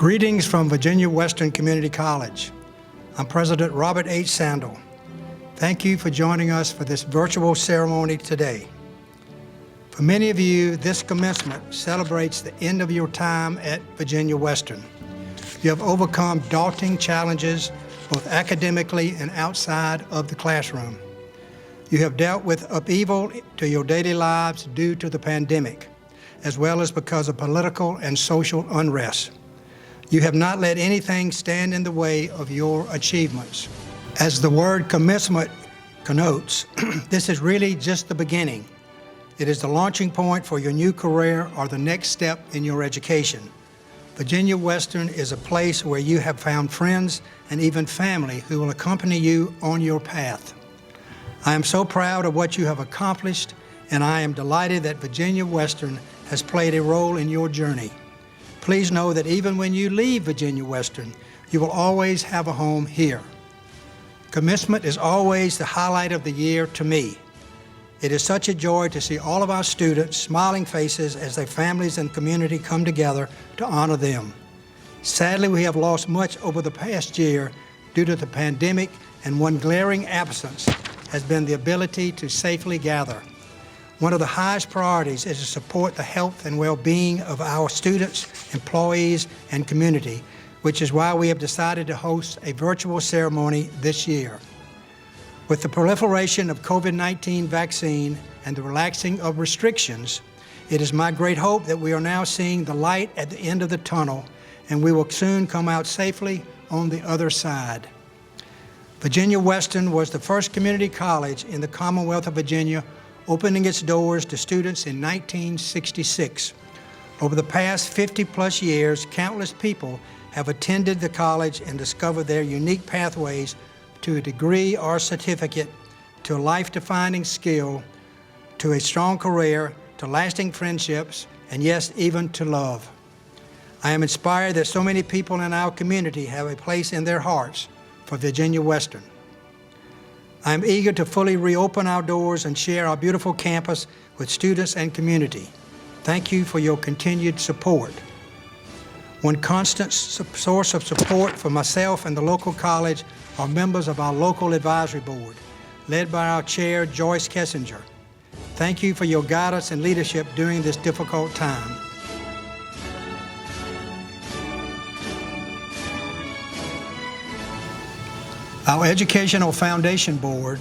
Greetings from Virginia Western Community College. I'm President Robert H. Sandel. Thank you for joining us for this virtual ceremony today. For many of you, this commencement celebrates the end of your time at Virginia Western. You have overcome daunting challenges, both academically and outside of the classroom. You have dealt with upheaval to your daily lives due to the pandemic, as well as because of political and social unrest. You have not let anything stand in the way of your achievements. As the word commencement connotes, this is really just the beginning. It is the launching point for your new career or the next step in your education. Virginia Western is a place where you have found friends and even family who will accompany you on your path. I am so proud of what you have accomplished, and I am delighted that Virginia Western has played a role in your journey. Please know that even when you leave Virginia Western, you will always have a home here. Commencement is always the highlight of the year to me. It is such a joy to see all of our students' smiling faces as their families and community come together to honor them. Sadly, we have lost much over the past year due to the pandemic, and one glaring absence has been the ability to safely gather. One of the highest priorities is to support the health and well-being of our students, employees, and community, which is why we have decided to host a virtual ceremony this year. With the proliferation of COVID-19 vaccine and the relaxing of restrictions, it is my great hope that we are now seeing the light at the end of the tunnel, and we will soon come out safely on the other side. Virginia Western was the first community college in the Commonwealth of Virginia, opening its doors to students in 1966. Over the past 50-plus years, countless people have attended the college and discovered their unique pathways to a degree or certificate, to a life-defining skill, to a strong career, to lasting friendships, and yes, even to love. I am inspired that so many people in our community have a place in their hearts for Virginia Western. I am eager to fully reopen our doors and share our beautiful campus with students and community. Thank you for your continued support. One constant source of support for myself and the local college are members of our local advisory board, led by our chair, Joyce Kessinger. Thank you for your guidance and leadership during this difficult time. Our Educational Foundation Board,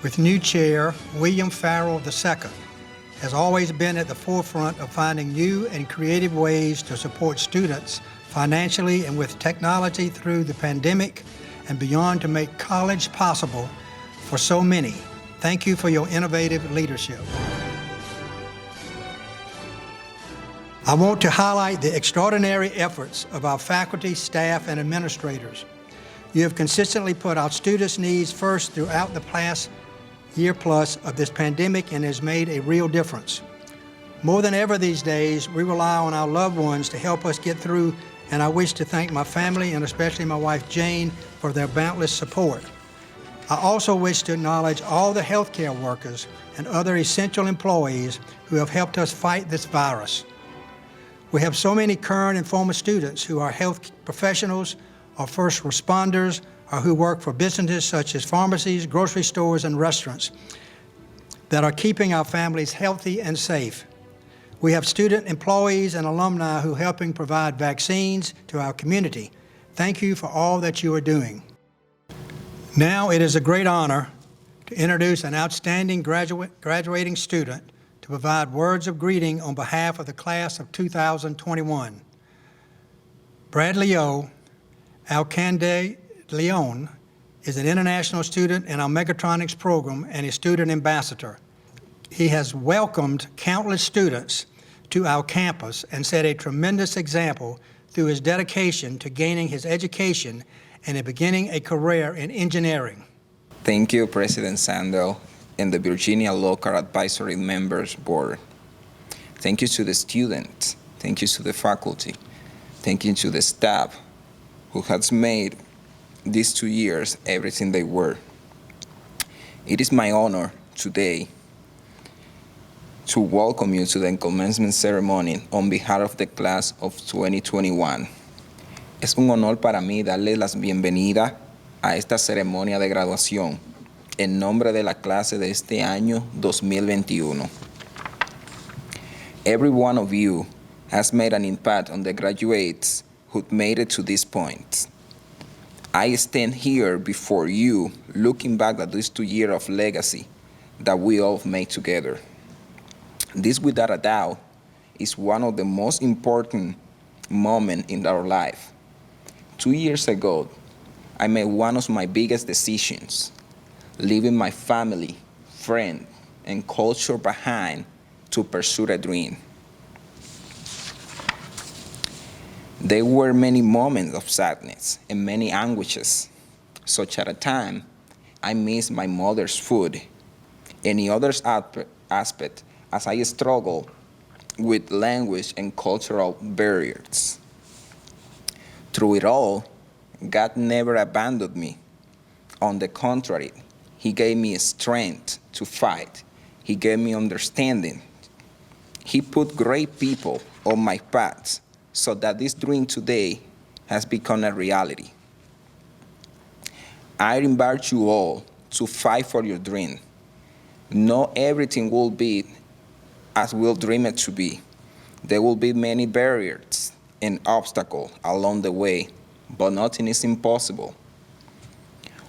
with new chair William Farrell II, has always been at the forefront of finding new and creative ways to support students financially and with technology through the pandemic and beyond to make college possible for so many. Thank you for your innovative leadership. I want to highlight the extraordinary efforts of our faculty, staff, and administrators. You have consistently put our students' needs first throughout the past year plus of this pandemic and has made a real difference. More than ever these days, we rely on our loved ones to help us get through, and I wish to thank my family and especially my wife Jane for their boundless support. I also wish to acknowledge all the healthcare workers and other essential employees who have helped us fight this virus. We have so many current and former students who are health professionals, or first responders, or who work for businesses such as pharmacies, grocery stores, and restaurants that are keeping our families healthy and safe. We have student employees and alumni who are helping provide vaccines to our community. Thank you for all that you are doing. Now it is a great honor to introduce an outstanding graduating student to provide words of greeting on behalf of the class of 2021. Bradley O. Alcande Leon is an international student in our Mechatronics program and a student ambassador. He has welcomed countless students to our campus and set a tremendous example through his dedication to gaining his education and beginning a career in engineering. Thank you, President Sandel and the Virginia Local Advisory Members Board. Thank you to the students. Thank you to the faculty. Thank you to the staff who has made these 2 years everything they were. It is my honor today to welcome you to the commencement ceremony on behalf of the class of 2021. Es un honor para mí darles las bienvenidas a esta ceremonia de graduación en nombre de la clase de este año 2021. Every one of you has made an impact on the graduates who made it to this point. I stand here before you looking back at this 2 years of legacy that we all made together. This, without a doubt, is one of the most important moments in our life. 2 years ago, I made one of my biggest decisions, leaving my family, friends, and culture behind to pursue a dream. There were many moments of sadness and many anguishes. Such at a time, I missed my mother's food. Any other aspect as I struggled with language and cultural barriers. Through it all, God never abandoned me. On the contrary, He gave me strength to fight. He gave me understanding. He put great people on my path so that this dream today has become a reality. I invite you all to fight for your dream. Not everything will be as we'll dream it to be. There will be many barriers and obstacles along the way, but nothing is impossible.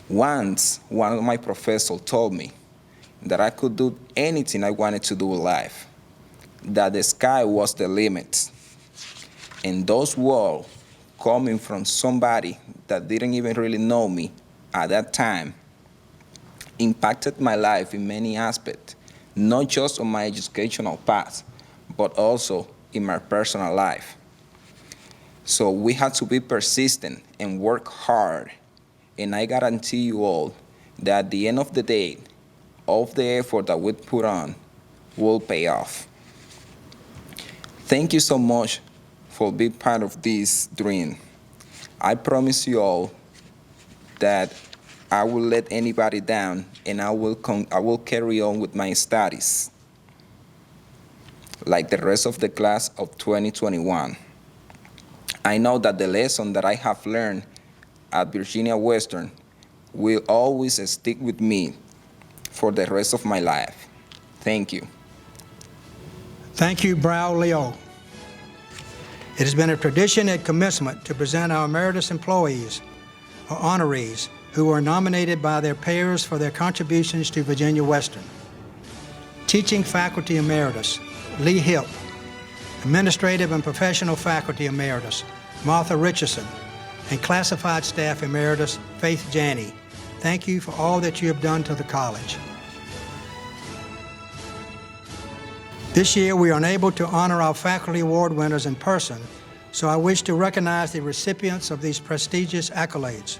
Once, one of my professors told me that I could do anything I wanted to do in life, that the sky was the limit. And those words, coming from somebody that didn't even really know me at that time, impacted my life in many aspects, not just on my educational path, but also in my personal life. So we have to be persistent and work hard. And I guarantee you all that at the end of the day, all of the effort that we put on will pay off. Thank you so much for being part of this dream. I promise you all that I will let anybody down, and I will carry on with my studies like the rest of the class of 2021. I know that the lesson that I have learned at Virginia Western will always stick with me for the rest of my life. Thank you. Thank you, Braulio. It has been a tradition at Commencement to present our Emeritus Employees, or honorees, who were nominated by their peers for their contributions to Virginia Western. Teaching Faculty Emeritus, Lee Hipp. Administrative and Professional Faculty Emeritus, Martha Richardson. And Classified Staff Emeritus, Faith Janney. Thank you for all that you have done to the college. This year, we are unable to honor our faculty award winners in person, so I wish to recognize the recipients of these prestigious accolades.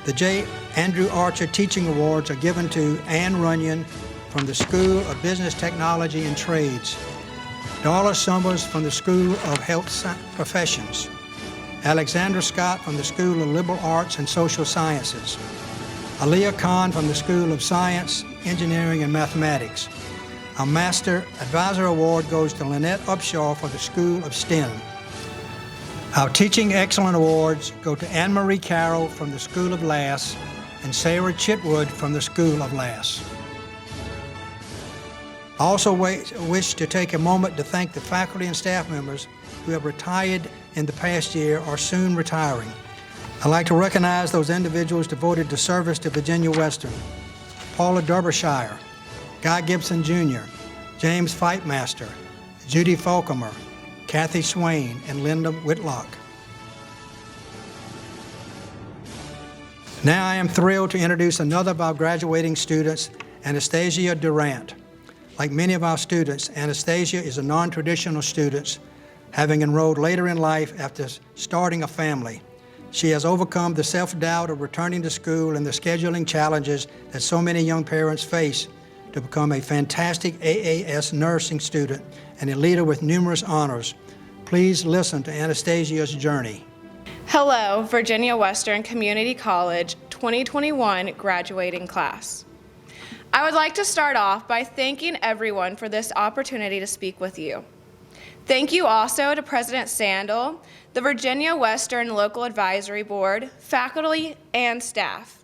The J. Andrew Archer Teaching Awards are given to Ann Runyon from the School of Business Technology and Trades, Darla Summers from the School of Health Professions, Alexandra Scott from the School of Liberal Arts and Social Sciences, Aliyah Khan from the School of Science, Engineering, and Mathematics. Our Master Advisor Award goes to Lynette Upshaw for the School of STEM. Our Teaching Excellence Awards go to Anne Marie Carroll from the School of LAS and Sarah Chitwood from the School of LAS. I also wish to take a moment to thank the faculty and staff members who have retired in the past year or soon retiring. I'd like to recognize those individuals devoted to service to Virginia Western: Paula Derbyshire, Guy Gibson Jr., James Fightmaster, Judy Falcomer, Kathy Swain, and Linda Whitlock. Now I am thrilled to introduce another of our graduating students, Anastasia Durant. Like many of our students, Anastasia is a non-traditional student, having enrolled later in life after starting a family. She has overcome the self-doubt of returning to school and the scheduling challenges that so many young parents face to become a fantastic AAS nursing student and a leader with numerous honors. Please listen to Anastasia's journey. Hello, Virginia Western Community College 2021 graduating class. I would like to start off by thanking everyone for this opportunity to speak with you. Thank you also to President Sandel, the Virginia Western Local Advisory Board, faculty, and staff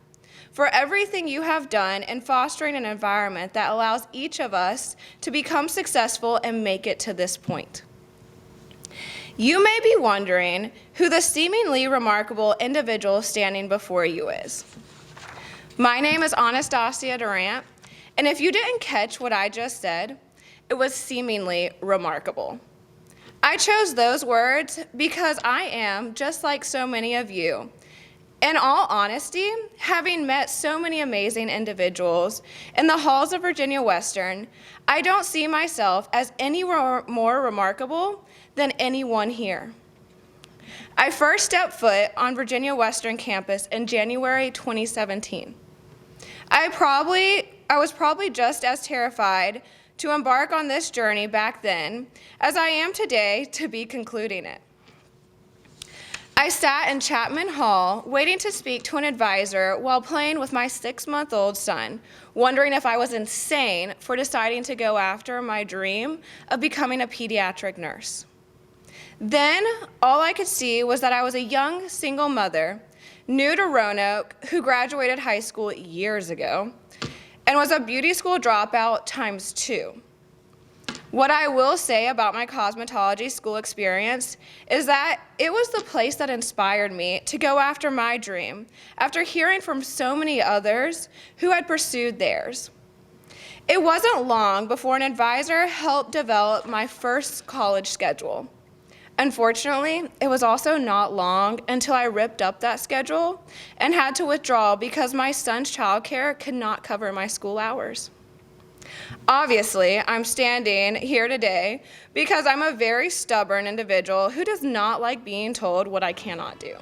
for everything you have done in fostering an environment that allows each of us to become successful and make it to this point. You may be wondering who the seemingly remarkable individual standing before you is. My name is Anastasia Durant, and if you didn't catch what I just said, it was seemingly remarkable. I chose those words because I am, just like so many of you, in all honesty, having met so many amazing individuals in the halls of Virginia Western, I don't see myself as any more remarkable than anyone here. I first stepped foot on Virginia Western campus in January 2017. I was probably just as terrified to embark on this journey back then as I am today to be concluding it. I sat in Chapman Hall waiting to speak to an advisor while playing with my 6-month-old son, wondering if I was insane for deciding to go after my dream of becoming a pediatric nurse. Then, all I could see was that I was a young single mother, new to Roanoke, who graduated high school years ago, and was a beauty school dropout ×2. What I will say about my cosmetology school experience is that it was the place that inspired me to go after my dream after hearing from so many others who had pursued theirs. It wasn't long before an advisor helped develop my first college schedule. Unfortunately, it was also not long until I ripped up that schedule and had to withdraw because my son's childcare could not cover my school hours. Obviously, I'm standing here today because I'm a very stubborn individual who does not like being told what I cannot do.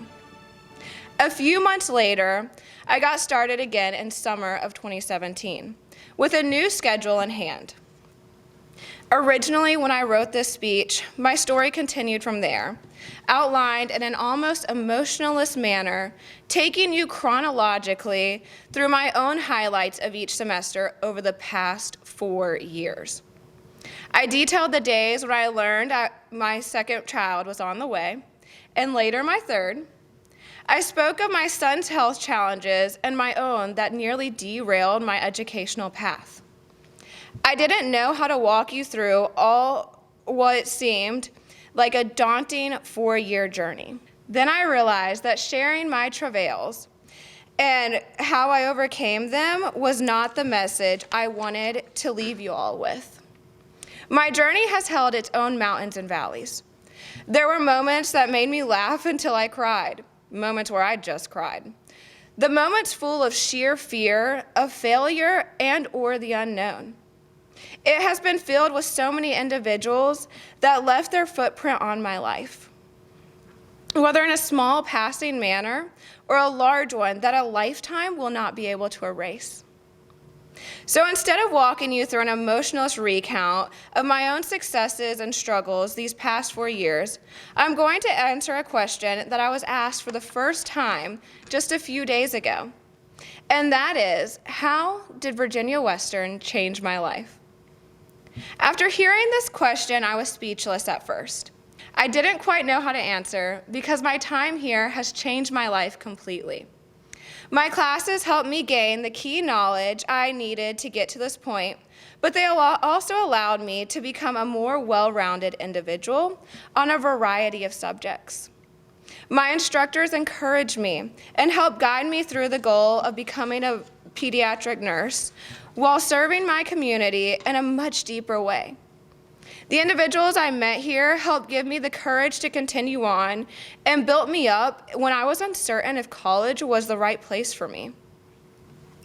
A few months later, I got started again in summer of 2017 with a new schedule in hand. Originally, when I wrote this speech, my story continued from there, outlined in an almost emotionless manner, taking you chronologically through my own highlights of each semester over the past 4 years. I detailed the days when I learned my second child was on the way, and later my third. I spoke of my son's health challenges and my own that nearly derailed my educational path. I didn't know how to walk you through all what seemed like a daunting 4-year journey. Then I realized that sharing my travails and how I overcame them was not the message I wanted to leave you all with. My journey has held its own mountains and valleys. There were moments that made me laugh until I cried, moments where I just cried. The moments full of sheer fear of failure and or the unknown. It has been filled with so many individuals that left their footprint on my life, whether in a small passing manner or a large one that a lifetime will not be able to erase. So instead of walking you through an emotionless recount of my own successes and struggles these past 4 years, I'm going to answer a question that I was asked for the first time just a few days ago. And that is, how did Virginia Western change my life? After hearing this question, I was speechless at first. I didn't quite know how to answer because my time here has changed my life completely. My classes helped me gain the key knowledge I needed to get to this point, but they also allowed me to become a more well-rounded individual on a variety of subjects. My instructors encouraged me and helped guide me through the goal of becoming a pediatric nurse while serving my community in a much deeper way. The individuals I met here helped give me the courage to continue on and built me up when I was uncertain if college was the right place for me.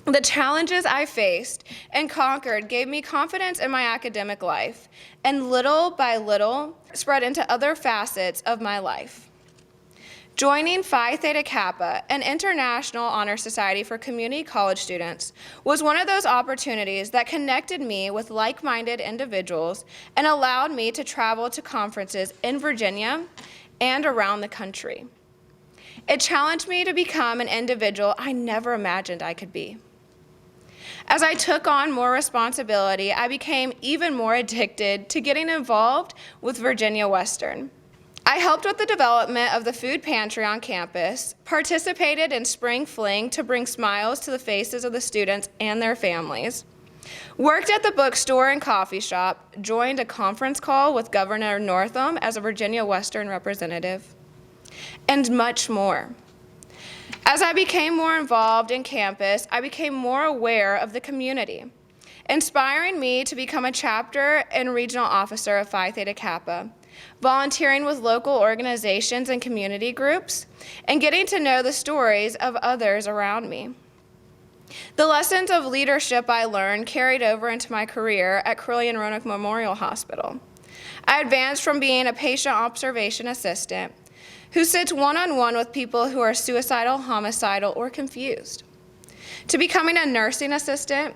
The challenges I faced and conquered gave me confidence in my academic life, and little by little spread into other facets of my life. Joining Phi Theta Kappa, an international honor society for community college students, was one of those opportunities that connected me with like-minded individuals and allowed me to travel to conferences in Virginia and around the country. It challenged me to become an individual I never imagined I could be. As I took on more responsibility, I became even more addicted to getting involved with Virginia Western. I helped with the development of the food pantry on campus, participated in Spring Fling to bring smiles to the faces of the students and their families, worked at the bookstore and coffee shop, joined a conference call with Governor Northam as a Virginia Western representative, and much more. As I became more involved in campus, I became more aware of the community, inspiring me to become a chapter and regional officer of Phi Theta Kappa, volunteering with local organizations and community groups, and getting to know the stories of others around me. The lessons of leadership I learned carried over into my career at Curley and Roanoke Memorial Hospital. I advanced from being a patient observation assistant who sits one-on-one with people who are suicidal, homicidal, or confused, to becoming a nursing assistant,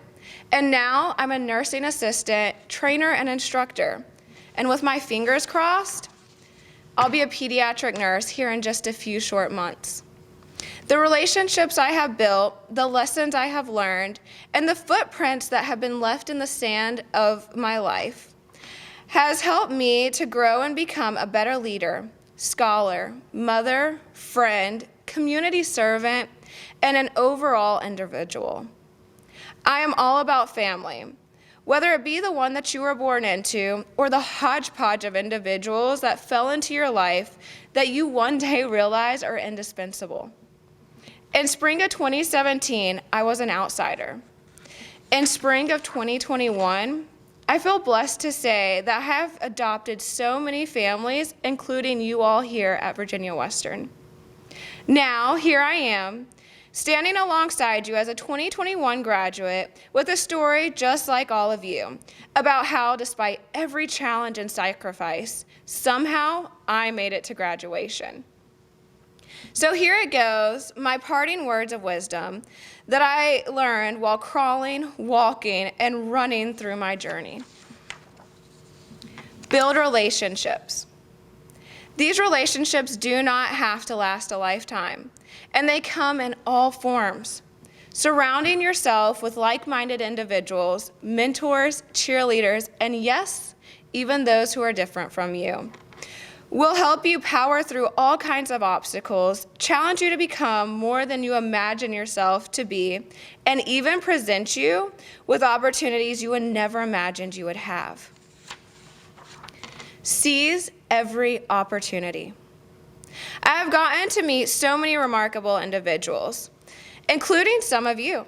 and now I'm a nursing assistant, trainer, and instructor. And with my fingers crossed, I'll be a pediatric nurse here in just a few short months. The relationships I have built, the lessons I have learned, and the footprints that have been left in the sand of my life has helped me to grow and become a better leader, scholar, mother, friend, community servant, and an overall individual. I am all about family, whether it be the one that you were born into or the hodgepodge of individuals that fell into your life that you one day realize are indispensable. In spring of 2017, I was an outsider. In spring of 2021, I feel blessed to say that I have adopted so many families, including you all here at Virginia Western. Now, here I am, standing alongside you as a 2021 graduate with a story just like all of you about how, despite every challenge and sacrifice, somehow I made it to graduation. So here it goes, my parting words of wisdom that I learned while crawling, walking, and running through my journey. Build relationships. These relationships do not have to last a lifetime, and they come in all forms. Surrounding yourself with like-minded individuals, mentors, cheerleaders, and yes, even those who are different from you, will help you power through all kinds of obstacles, challenge you to become more than you imagine yourself to be, and even present you with opportunities you would never imagined you would have. Seize every opportunity. I have gotten to meet so many remarkable individuals, including some of you.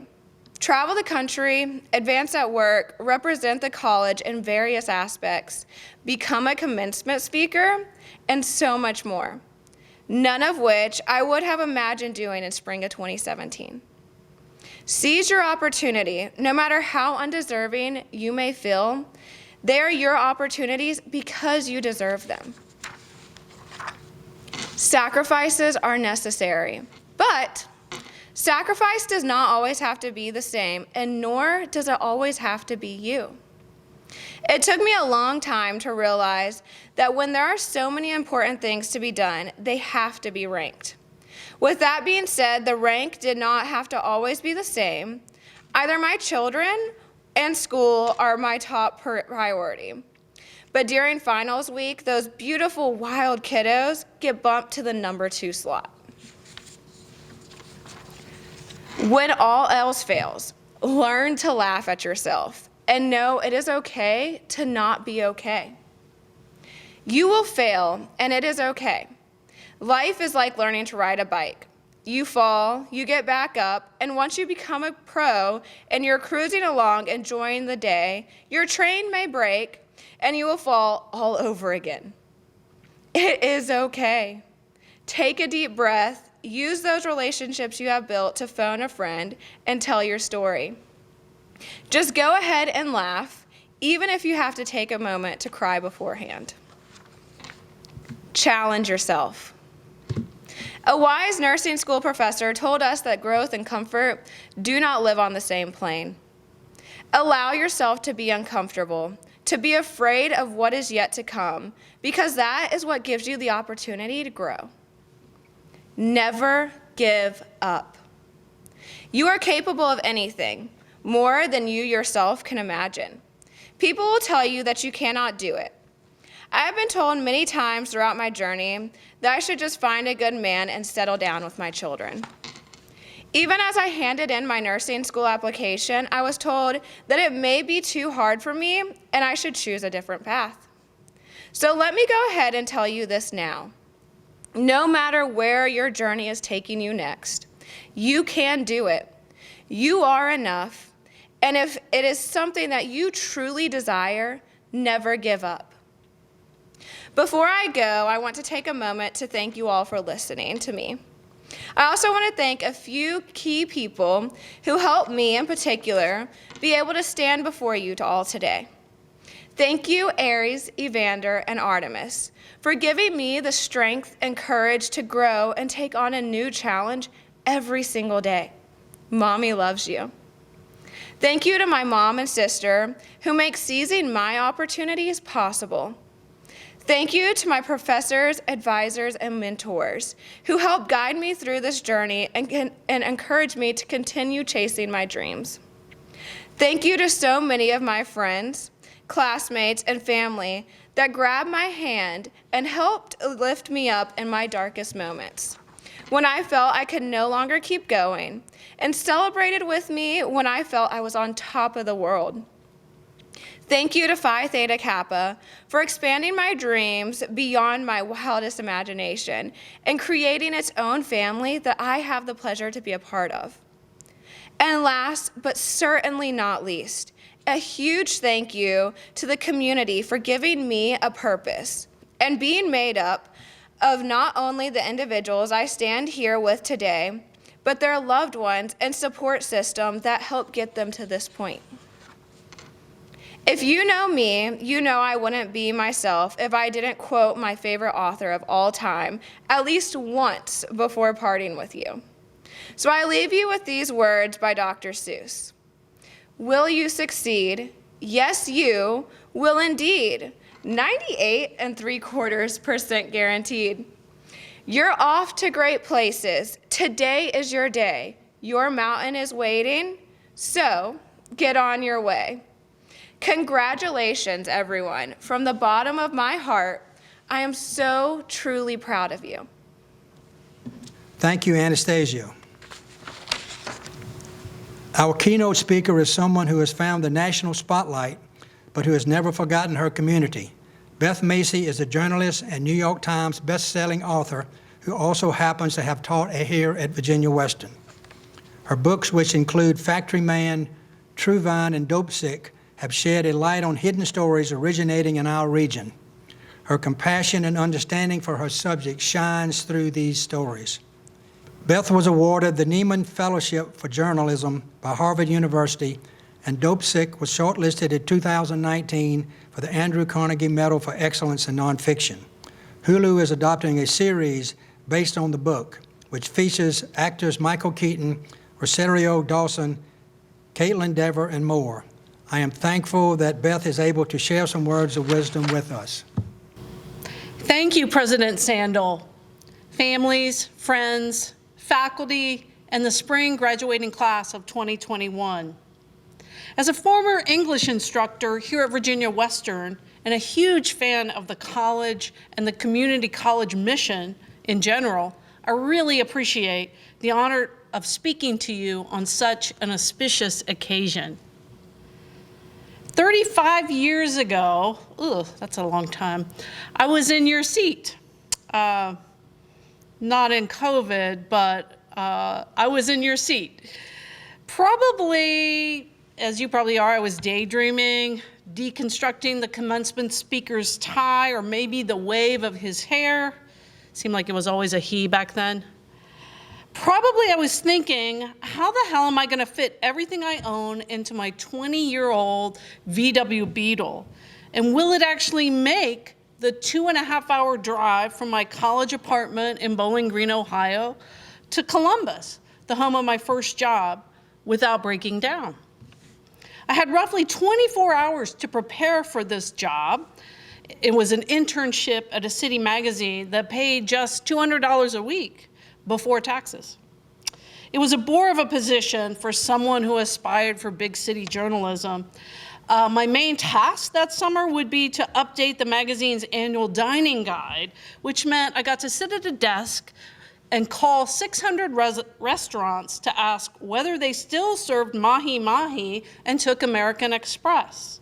Travel the country, advance at work, represent the college in various aspects, become a commencement speaker, and so much more, none of which I would have imagined doing in spring of 2017. Seize your opportunity, no matter how undeserving you may feel. They are your opportunities because you deserve them. Sacrifices are necessary, but sacrifice does not always have to be the same, and nor does it always have to be you. It took me a long time to realize that when there are so many important things to be done, they have to be ranked. With that being said, the rank did not have to always be the same. Either my children and school are my top priority. But during finals week, those beautiful wild kiddos get bumped to the number 2 slot. When all else fails, learn to laugh at yourself and know it is okay to not be okay. You will fail, and it is okay. Life is like learning to ride a bike. You fall, you get back up, and once you become a pro and you're cruising along enjoying the day, your train may break and you will fall all over again. It is okay. Take a deep breath, use those relationships you have built to phone a friend and tell your story. Just go ahead and laugh, even if you have to take a moment to cry beforehand. Challenge yourself. A wise nursing school professor told us that growth and comfort do not live on the same plane. Allow yourself to be uncomfortable, to be afraid of what is yet to come, because that is what gives you the opportunity to grow. Never give up. You are capable of anything. more than you yourself can imagine. People will tell you that you cannot do it. I have been told many times throughout my journey that I should just find a good man and settle down with my children. Even as I handed in my nursing school application, I was told that it may be too hard for me and I should choose a different path. So let me go ahead and tell you this now. No matter where your journey is taking you next, you can do it. You are enough. And if it is something that you truly desire, never give up. Before I go, I want to take a moment to thank you all for listening to me. I also want to thank a few key people who helped me in particular be able to stand before you all today. Thank you, Aries, Evander, and Artemis, for giving me the strength and courage to grow and take on a new challenge every single day. Mommy loves you. Thank you to my mom and sister who make seizing my opportunities possible. Thank you to my professors, advisors, and mentors who helped guide me through this journey and encourage me to continue chasing my dreams. Thank you to so many of my friends, classmates, and family that grabbed my hand and helped lift me up in my darkest moments, when I felt I could no longer keep going, and celebrated with me when I felt I was on top of the world. Thank you to Phi Theta Kappa for expanding my dreams beyond my wildest imagination and creating its own family that I have the pleasure to be a part of. And last, but certainly not least, a huge thank you to the community for giving me a purpose and being made up of not only the individuals I stand here with today, but their loved ones and support system that helped get them to this point. If you know me, you know I wouldn't be myself if I didn't quote my favorite author of all time at least once before parting with you. So I leave you with these words by Dr. Seuss. Will you succeed? Yes, you will indeed. 98.75% guaranteed. You're off to great places. Today is your day. Your mountain is waiting, so get on your way. Congratulations, everyone. From the bottom of my heart, I am so truly proud of you. Thank you, Anastasia. Our keynote speaker is someone who has found the national spotlight, but who has never forgotten her community. Beth Macy is a journalist and New York Times best-selling author who also happens to have taught here at Virginia Western. Her books, which include Factory Man, True Vine, and Dope Sick, have shed a light on hidden stories originating in our region. Her compassion and understanding for her subject shines through these stories. Beth was awarded the Nieman Fellowship for Journalism by Harvard University, and Dope Sick was shortlisted in 2019 for the Andrew Carnegie Medal for Excellence in Nonfiction. Hulu is adopting a series based on the book, which features actors Michael Keaton, Rosario Dawson, Caitlin Dever, and more. I am thankful that Beth is able to share some words of wisdom with us. Thank you, President Sandel. Families, friends, faculty, and the spring graduating class of 2021. As a former English instructor here at Virginia Western and a huge fan of the college and the community college mission in general, I really appreciate the honor of speaking to you on such an auspicious occasion. 35 years ago, that's a long time, I was in your seat. Not in COVID, but I was in your seat. Probably, as you probably are, I was daydreaming, deconstructing the commencement speaker's tie or maybe the wave of his hair. Seemed like it was always a he back then. Probably I was thinking, how the hell am I going to fit everything I own into my 20-year-old VW Beetle? And will it actually make the 2.5-hour drive from my college apartment in Bowling Green, Ohio, to Columbus, the home of my first job, without breaking down? I had roughly 24 hours to prepare for this job. It was an internship at a city magazine that paid just $200 a week before taxes. It was a bore of a position for someone who aspired for big city journalism. My main task that summer would be to update the magazine's annual dining guide, which meant I got to sit at a desk and call 600 restaurants to ask whether they still served mahi-mahi and took American Express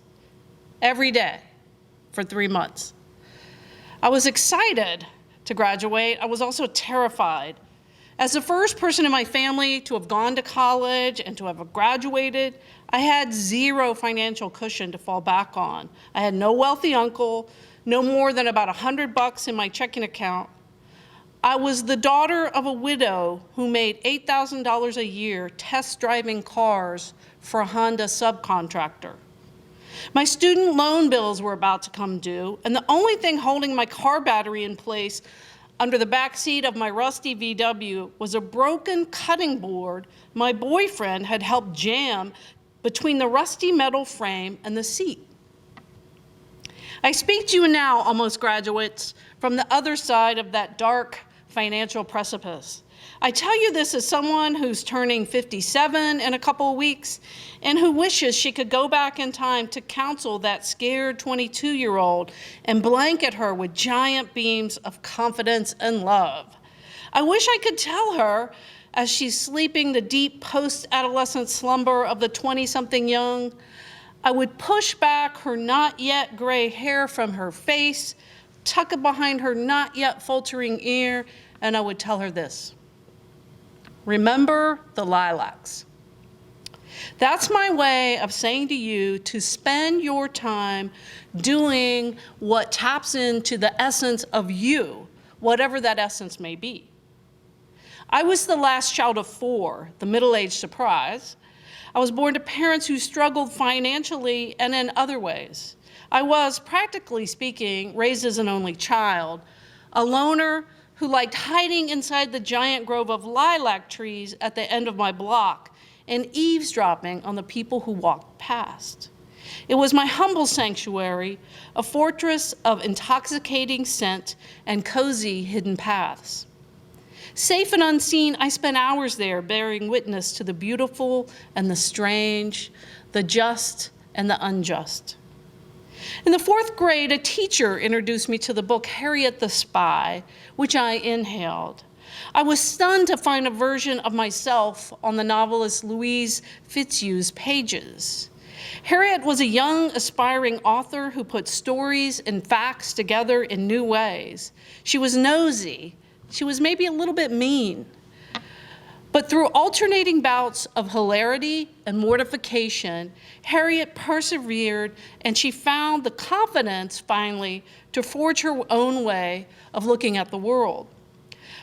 every day for 3 months. I was excited to graduate. I was also terrified. As the first person in my family to have gone to college and to have graduated, I had zero financial cushion to fall back on. I had no wealthy uncle, no more than about $100 in my checking account. I was the daughter of a widow who made $8,000 a year test driving cars for a Honda subcontractor. My student loan bills were about to come due, and the only thing holding my car battery in place under the back seat of my rusty VW was a broken cutting board my boyfriend had helped jam between the rusty metal frame and the seat. I speak to you now, almost graduates, from the other side of that dark financial precipice. I tell you this as someone who's turning 57 in a couple of weeks and who wishes she could go back in time to counsel that scared 22-year-old and blanket her with giant beams of confidence and love. I wish I could tell her, as she's sleeping the deep post-adolescent slumber of the 20-something young, I would push back her not yet gray hair from her face, tuck it behind her not yet faltering ear, and I would tell her this: remember the lilacs. That's my way of saying to you to spend your time doing what taps into the essence of you, whatever that essence may be. I was the last child of 4, the middle-aged surprise. I was born to parents who struggled financially and in other ways. I was, practically speaking, raised as an only child, a loner who liked hiding inside the giant grove of lilac trees at the end of my block and eavesdropping on the people who walked past. It was my humble sanctuary, a fortress of intoxicating scent and cozy hidden paths. Safe and unseen, I spent hours there bearing witness to the beautiful and the strange, the just and the unjust. In the 4th grade, a teacher introduced me to the book Harriet the Spy, which I inhaled. I was stunned to find a version of myself on the novelist Louise Fitzhugh's pages. Harriet was a young, aspiring author who put stories and facts together in new ways. She was nosy. She was maybe a little bit mean. But through alternating bouts of hilarity and mortification, Harriet persevered, and she found the confidence, finally, to forge her own way of looking at the world.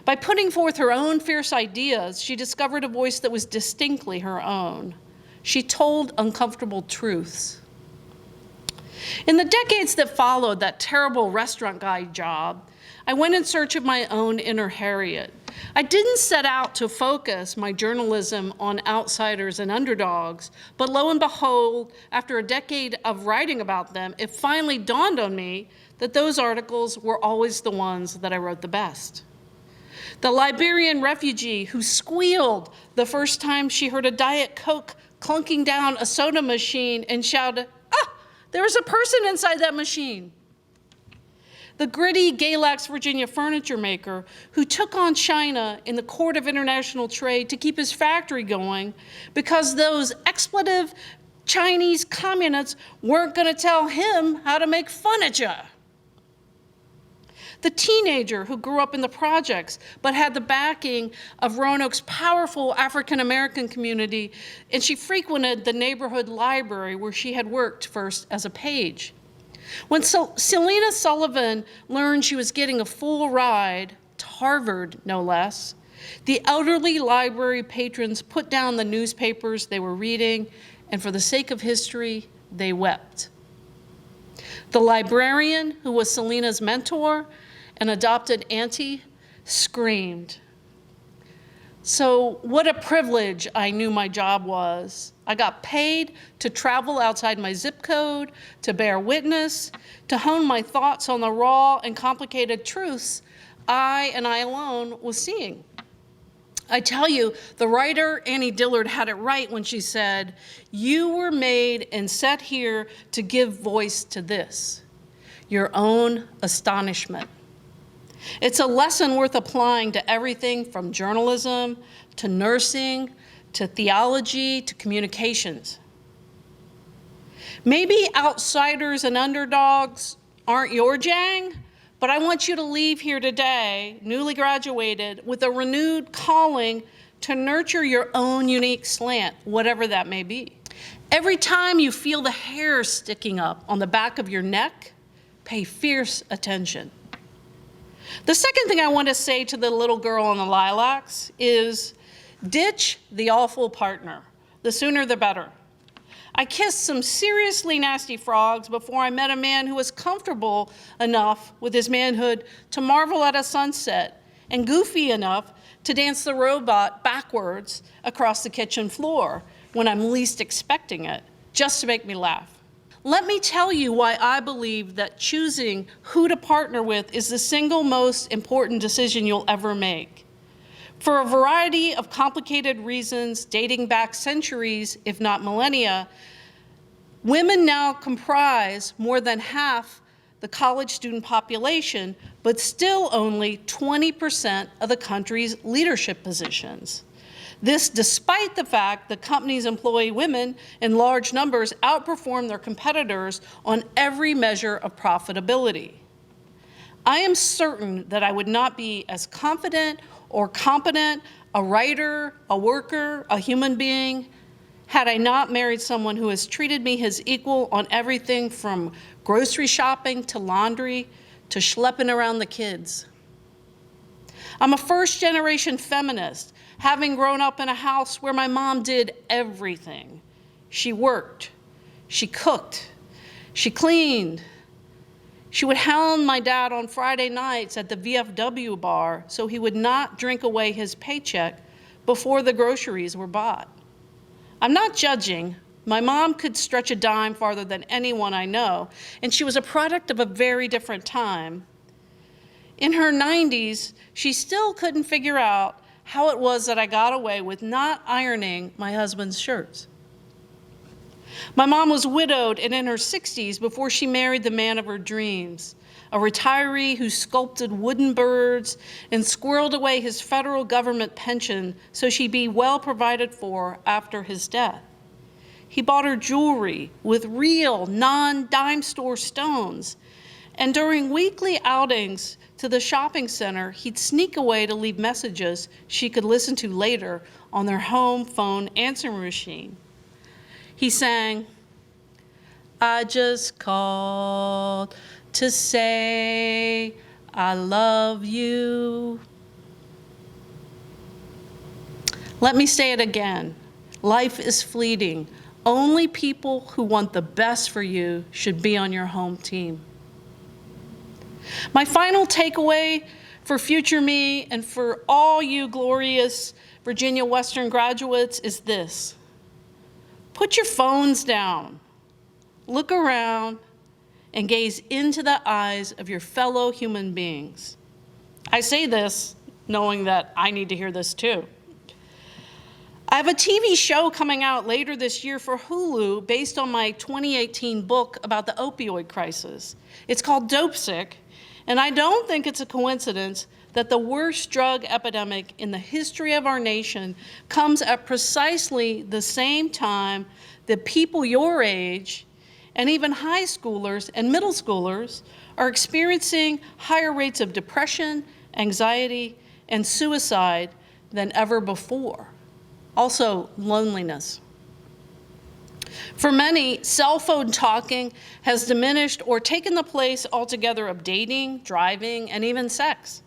By putting forth her own fierce ideas, she discovered a voice that was distinctly her own. She told uncomfortable truths. In the decades that followed that terrible restaurant guide job, I went in search of my own inner Harriet. I didn't set out to focus my journalism on outsiders and underdogs, but lo and behold, after a decade of writing about them, it finally dawned on me that those articles were always the ones that I wrote the best. The Liberian refugee who squealed the first time she heard a Diet Coke clunking down a soda machine and shouted, "Ah, there was a person inside that machine." The gritty Galax, Virginia furniture maker who took on China in the Court of International Trade to keep his factory going because those expletive Chinese communists weren't going to tell him how to make furniture. The teenager who grew up in the projects but had the backing of Roanoke's powerful African-American community, and she frequented the neighborhood library where she had worked first as a page. When Selena Sullivan learned she was getting a full ride to Harvard, no less, the elderly library patrons put down the newspapers they were reading, and for the sake of history, they wept. The librarian, who was Selena's mentor and adopted auntie, screamed. So what a privilege I knew my job was. I got paid to travel outside my zip code, to bear witness, to hone my thoughts on the raw and complicated truths I and I alone was seeing. I tell you, the writer Annie Dillard had it right when she said, "You were made and set here to give voice to this, your own astonishment." It's a lesson worth applying to everything from journalism to nursing to theology to communications. Maybe outsiders and underdogs aren't your jang, but I want you to leave here today, newly graduated, with a renewed calling to nurture your own unique slant, whatever that may be. Every time you feel the hair sticking up on the back of your neck, pay fierce attention. The second thing I want to say to the little girl on the lilacs is ditch the awful partner. The sooner the better. I kissed some seriously nasty frogs before I met a man who was comfortable enough with his manhood to marvel at a sunset and goofy enough to dance the robot backwards across the kitchen floor when I'm least expecting it, just to make me laugh. Let me tell you why I believe that choosing who to partner with is the single most important decision you'll ever make. For a variety of complicated reasons dating back centuries, if not millennia, women now comprise more than half the college student population, but still only 20% of the country's leadership positions. This despite the fact that companies employ women in large numbers outperform their competitors on every measure of profitability. I am certain that I would not be as confident or competent, a writer, a worker, a human being, had I not married someone who has treated me his equal on everything from grocery shopping to laundry to schlepping around the kids. I'm a first-generation feminist, having grown up in a house where my mom did everything. She worked, she cooked, she cleaned. She would hound my dad on Friday nights at the VFW bar so he would not drink away his paycheck before the groceries were bought. I'm not judging. My mom could stretch a dime farther than anyone I know, and she was a product of a very different time. In her 90s, she still couldn't figure out how it was that I got away with not ironing my husband's shirts. My mom was widowed and in her 60s before she married the man of her dreams, a retiree who sculpted wooden birds and squirreled away his federal government pension so she'd be well provided for after his death. He bought her jewelry with real, non-dime store stones, and during weekly outings to the shopping center, he'd sneak away to leave messages she could listen to later on their home phone answering machine. He sang, "I just called to say I love you." Let me say it again. Life is fleeting. Only people who want the best for you should be on your home team. My final takeaway for future me and for all you glorious Virginia Western graduates is this. Put your phones down, look around, and gaze into the eyes of your fellow human beings. I say this knowing that I need to hear this too. I have a TV show coming out later this year for Hulu based on my 2018 book about the opioid crisis. It's called Dope Sick, and I don't think it's a coincidence that the worst drug epidemic in the history of our nation comes at precisely the same time that people your age and even high schoolers and middle schoolers are experiencing higher rates of depression, anxiety, and suicide than ever before. Also, loneliness. For many, cell phone talking has diminished or taken the place altogether of dating, driving, and even sex.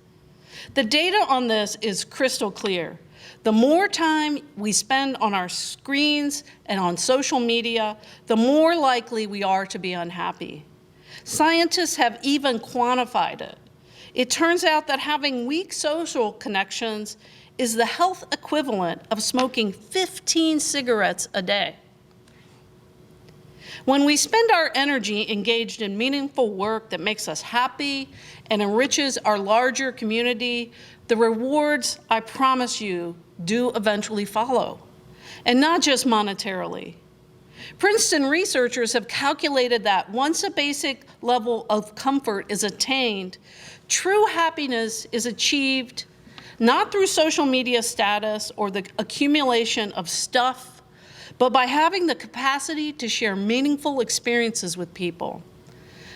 The data on this is crystal clear. The more time we spend on our screens and on social media, the more likely we are to be unhappy. Scientists have even quantified it. It turns out that having weak social connections is the health equivalent of smoking 15 cigarettes a day. When we spend our energy engaged in meaningful work that makes us happy and enriches our larger community, the rewards, I promise you, do eventually follow, and not just monetarily. Princeton researchers have calculated that once a basic level of comfort is attained, true happiness is achieved not through social media status or the accumulation of stuff, but by having the capacity to share meaningful experiences with people.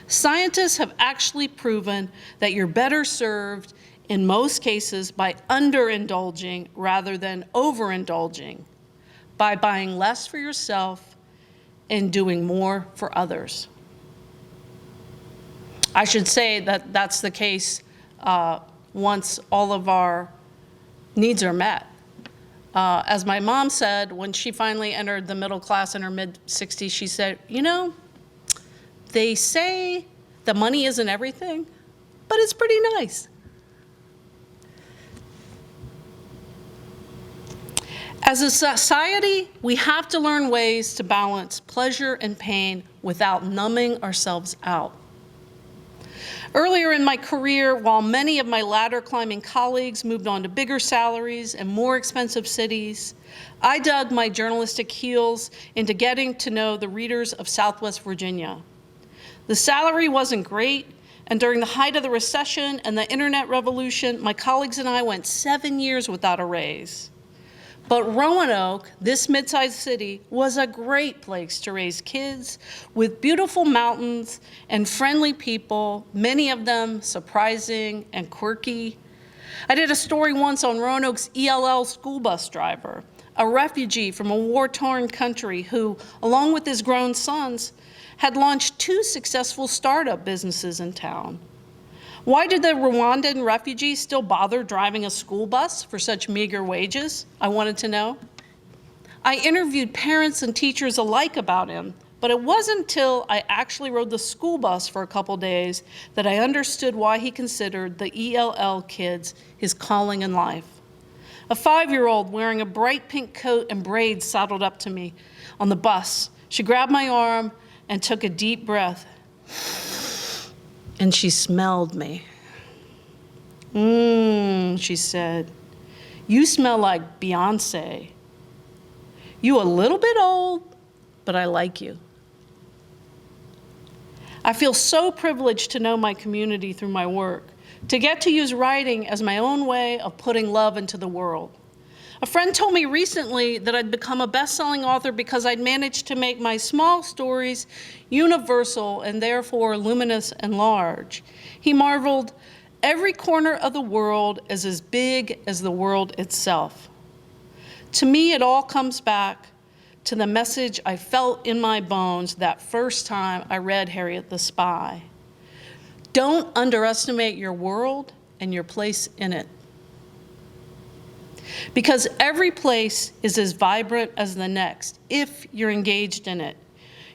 Scientists have actually proven that you're better served in most cases by underindulging rather than overindulging, by buying less for yourself and doing more for others. I should say that that's the case once all of our needs are met. As my mom said, when she finally entered the middle class in her mid-60s, she said, you know, they say the money isn't everything, but it's pretty nice. As a society, we have to learn ways to balance pleasure and pain without numbing ourselves out. Earlier in my career, while many of my ladder climbing colleagues moved on to bigger salaries and more expensive cities, I dug my journalistic heels into getting to know the readers of Southwest Virginia. The salary wasn't great, and during the height of the recession and the internet revolution, my colleagues and I went 7 years without a raise. But Roanoke, this mid-sized city, was a great place to raise kids with beautiful mountains and friendly people, many of them surprising and quirky. I did a story once on Roanoke's ELL school bus driver, a refugee from a war-torn country who, along with his grown sons, had launched 2 successful startup businesses in town. Why did the Rwandan refugees still bother driving a school bus for such meager wages? I wanted to know. I interviewed parents and teachers alike about him, but it wasn't until I actually rode the school bus for a couple days that I understood why he considered the ELL kids his calling in life. A 5-year-old wearing a bright pink coat and braids sidled up to me on the bus. She grabbed my arm and took a deep breath. And she smelled me. She said, you smell like Beyonce. You a little bit old, but I like you. I feel so privileged to know my community through my work, to get to use writing as my own way of putting love into the world. A friend told me recently that I'd become a best-selling author because I'd managed to make my small stories universal and therefore luminous and large. He marveled, every corner of the world is as big as the world itself. To me, it all comes back to the message I felt in my bones that first time I read Harriet the Spy. Don't underestimate your world and your place in it. Because every place is as vibrant as the next, if you're engaged in it.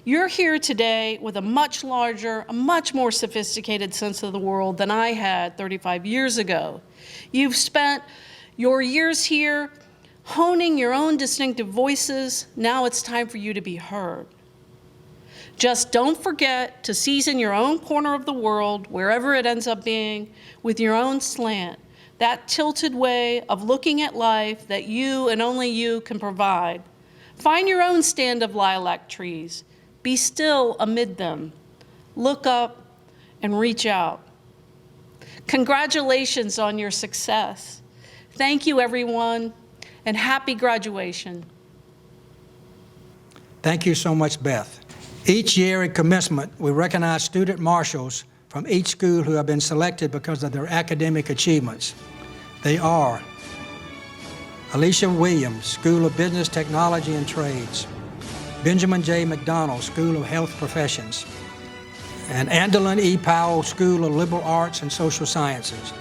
You're here today with a much larger, a much more sophisticated sense of the world than I had 35 years ago. You've spent your years here honing your own distinctive voices. Now it's time for you to be heard. Just don't forget to season your own corner of the world, wherever it ends up being, with your own slant. That tilted way of looking at life that you and only you can provide. Find your own stand of lilac trees. Be still amid them. Look up and reach out. Congratulations on your success. Thank you, everyone, and happy graduation. Thank you so much, Beth. Each year at commencement, we recognize student marshals from each school who have been selected because of their academic achievements. They are Alicia Williams, School of Business, Technology, and Trades; Benjamin J. McDonald, School of Health Professions; and Andelin E. Powell, School of Liberal Arts and Social Sciences;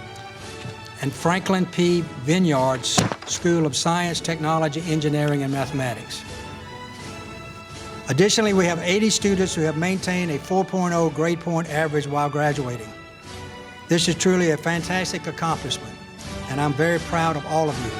and Franklin P. Vineyards, School of Science, Technology, Engineering, and Mathematics. Additionally, we have 80 students who have maintained a 4.0 grade point average while graduating. This is truly a fantastic accomplishment, and I'm very proud of all of you.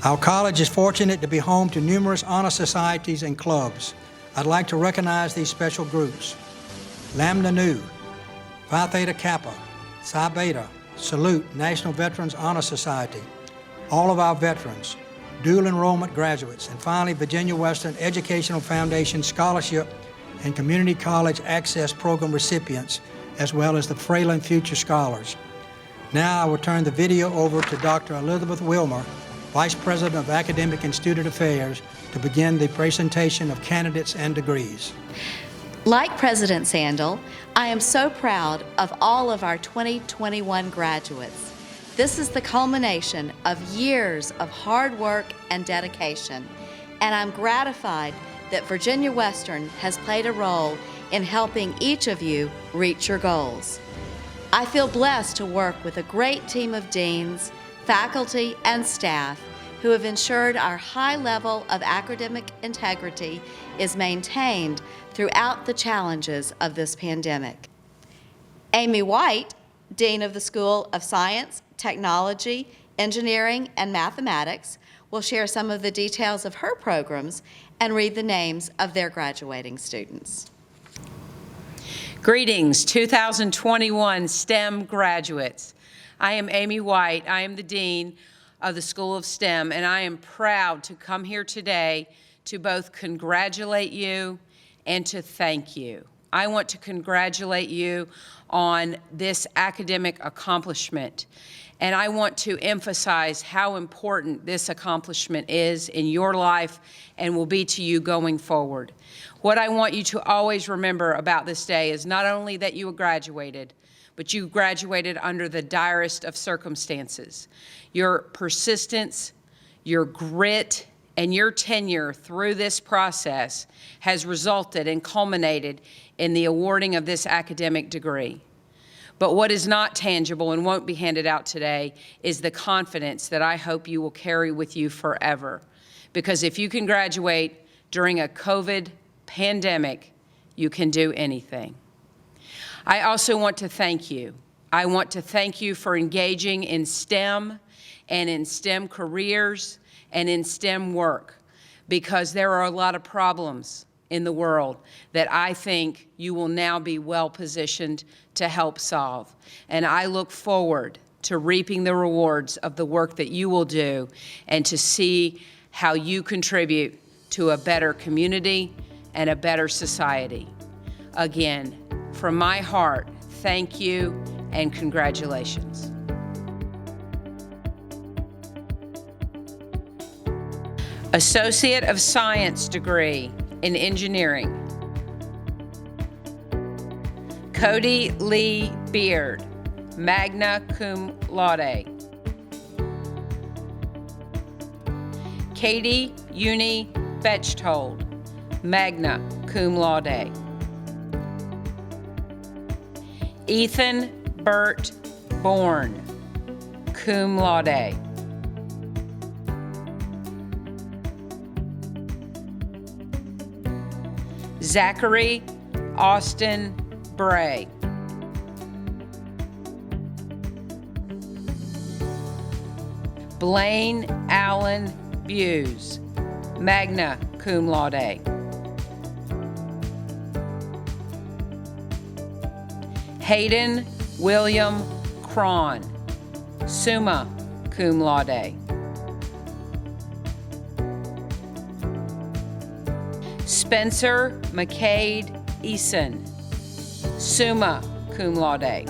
Our college is fortunate to be home to numerous honor societies and clubs. I'd like to recognize these special groups: Lambda Nu, Phi Theta Kappa, Psi Beta, Salute, National Veterans Honor Society, all of our veterans, dual enrollment graduates, and finally Virginia Western Educational Foundation Scholarship and Community College Access Program recipients, as well as the Fralin Future Scholars. Now I will turn the video over to Dr. Elizabeth Wilmer, Vice President of Academic and Student Affairs, to begin the presentation of candidates and degrees. Like President Sandel, I am so proud of all of our 2021 graduates. This is the culmination of years of hard work and dedication, and I'm gratified that Virginia Western has played a role in helping each of you reach your goals. I feel blessed to work with a great team of deans, faculty, and staff who have ensured our high level of academic integrity is maintained throughout the challenges of this pandemic. Amy White, Dean of the School of Science, Technology, Engineering, and Mathematics, will share some of the details of her programs and read the names of their graduating students. Greetings, 2021 STEM graduates. I am Amy White. I am the Dean of the School of STEM, and I am proud to come here today to both congratulate you and to thank you. I want to congratulate you on this academic accomplishment, and I want to emphasize how important this accomplishment is in your life and will be to you going forward. What I want you to always remember about this day is not only that you graduated, but you graduated under the direst of circumstances. Your persistence, your grit, and your tenure through this process has resulted and culminated in the awarding of this academic degree. But what is not tangible and won't be handed out today is the confidence that I hope you will carry with you forever. Because if you can graduate during a COVID pandemic, you can do anything. I also want to thank you. I want to thank you for engaging in STEM and in STEM careers and in STEM work, because there are a lot of problems in the world that I think you will now be well positioned to help solve. And I look forward to reaping the rewards of the work that you will do and to see how you contribute to a better community and a better society. Again, from my heart, thank you and congratulations. Associate of Science degree in Engineering. Cody Lee Beard, magna cum laude. Katie Uni Bechtold, magna cum laude. Ethan Burt Bourne, cum laude. Zachary Austin Bray. Blaine Allen Buse, magna cum laude. Hayden William Cron, summa cum laude. Spencer McCade Eason, summa cum laude.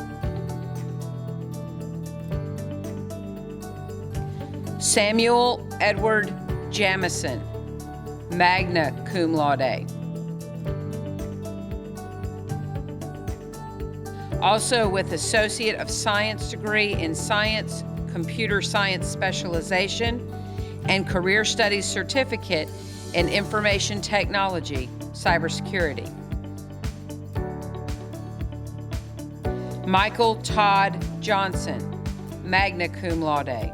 Samuel Edward Jamison, magna cum laude. Also with Associate of Science degree in Science, Computer Science Specialization, and Career Studies Certificate in Information Technology, Cybersecurity. Michael Todd Johnson, magna cum laude.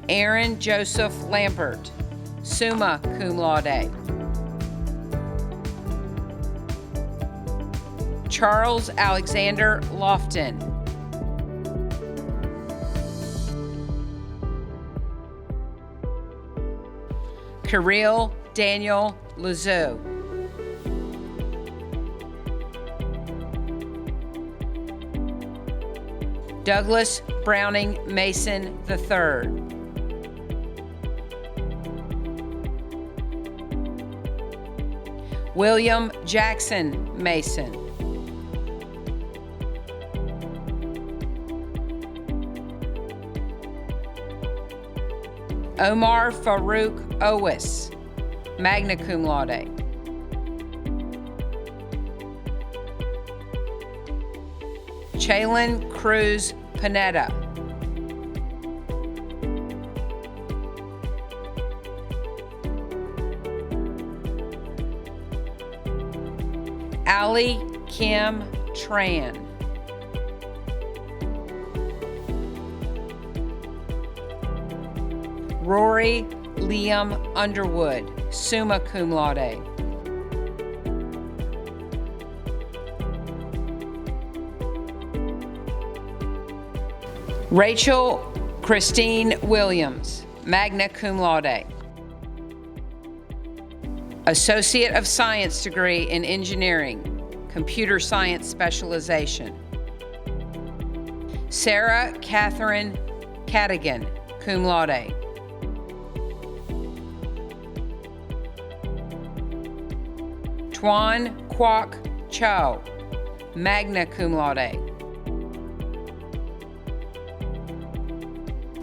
Aaron Joseph Lampert, summa cum laude. Charles Alexander Lofton, Kirill Daniel Lazo. Douglas Browning Mason III. William Jackson Mason. Omar Farouk Owis, magna cum laude. Chalin Cruz Panetta. Ali Kim Tran. Rory Liam Underwood, summa cum laude. Rachel Christine Williams, magna cum laude. Associate of Science degree in Engineering, Computer Science specialization. Sarah Catherine Cadigan, cum laude. Tuan Kwok Cho, magna cum laude.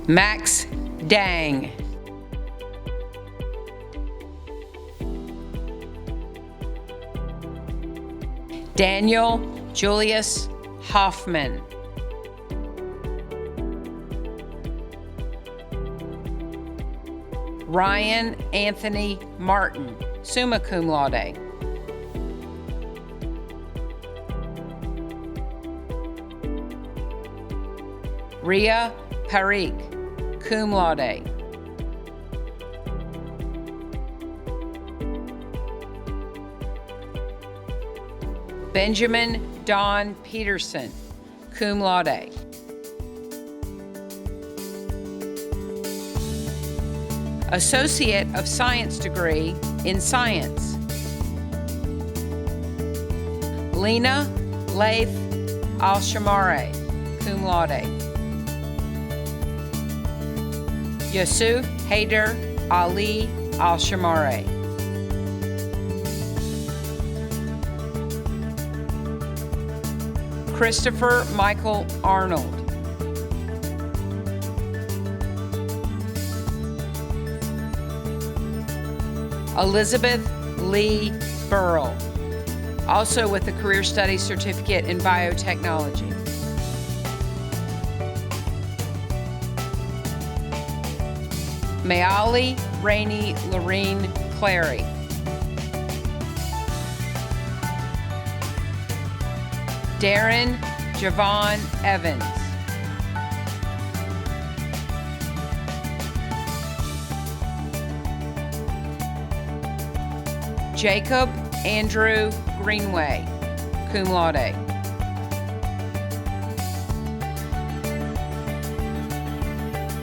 Max Dang. Daniel Julius Hoffman. Ryan Anthony Martin, summa cum laude. Ria Parikh, cum laude. Benjamin Don Peterson, cum laude. Associate of Science degree in Science. Lena Laith Al-Shamare, cum laude. Yusuf Haider Ali Al-Shamare. Christopher Michael Arnold. Elizabeth Lee Burrell, also with a Career Studies Certificate in Biotechnology. Mayali Rainey Lorene Clary. Darren Javon Evans. Jacob Andrew Greenway, cum laude.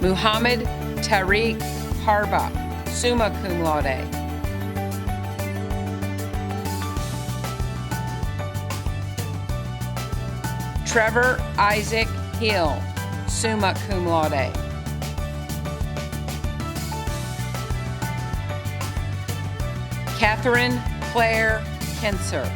Muhammad Tariq Harba, summa cum laude. Trevor Isaac Hill, summa cum laude. Catherine Claire Kenser.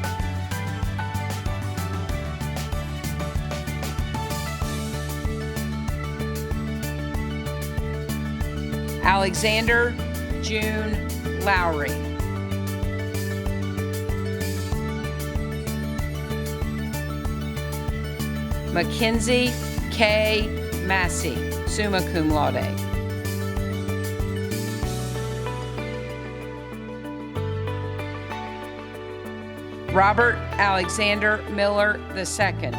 Alexander June Lowry. Mackenzie K. Massey, summa cum laude. Robert Alexander Miller II.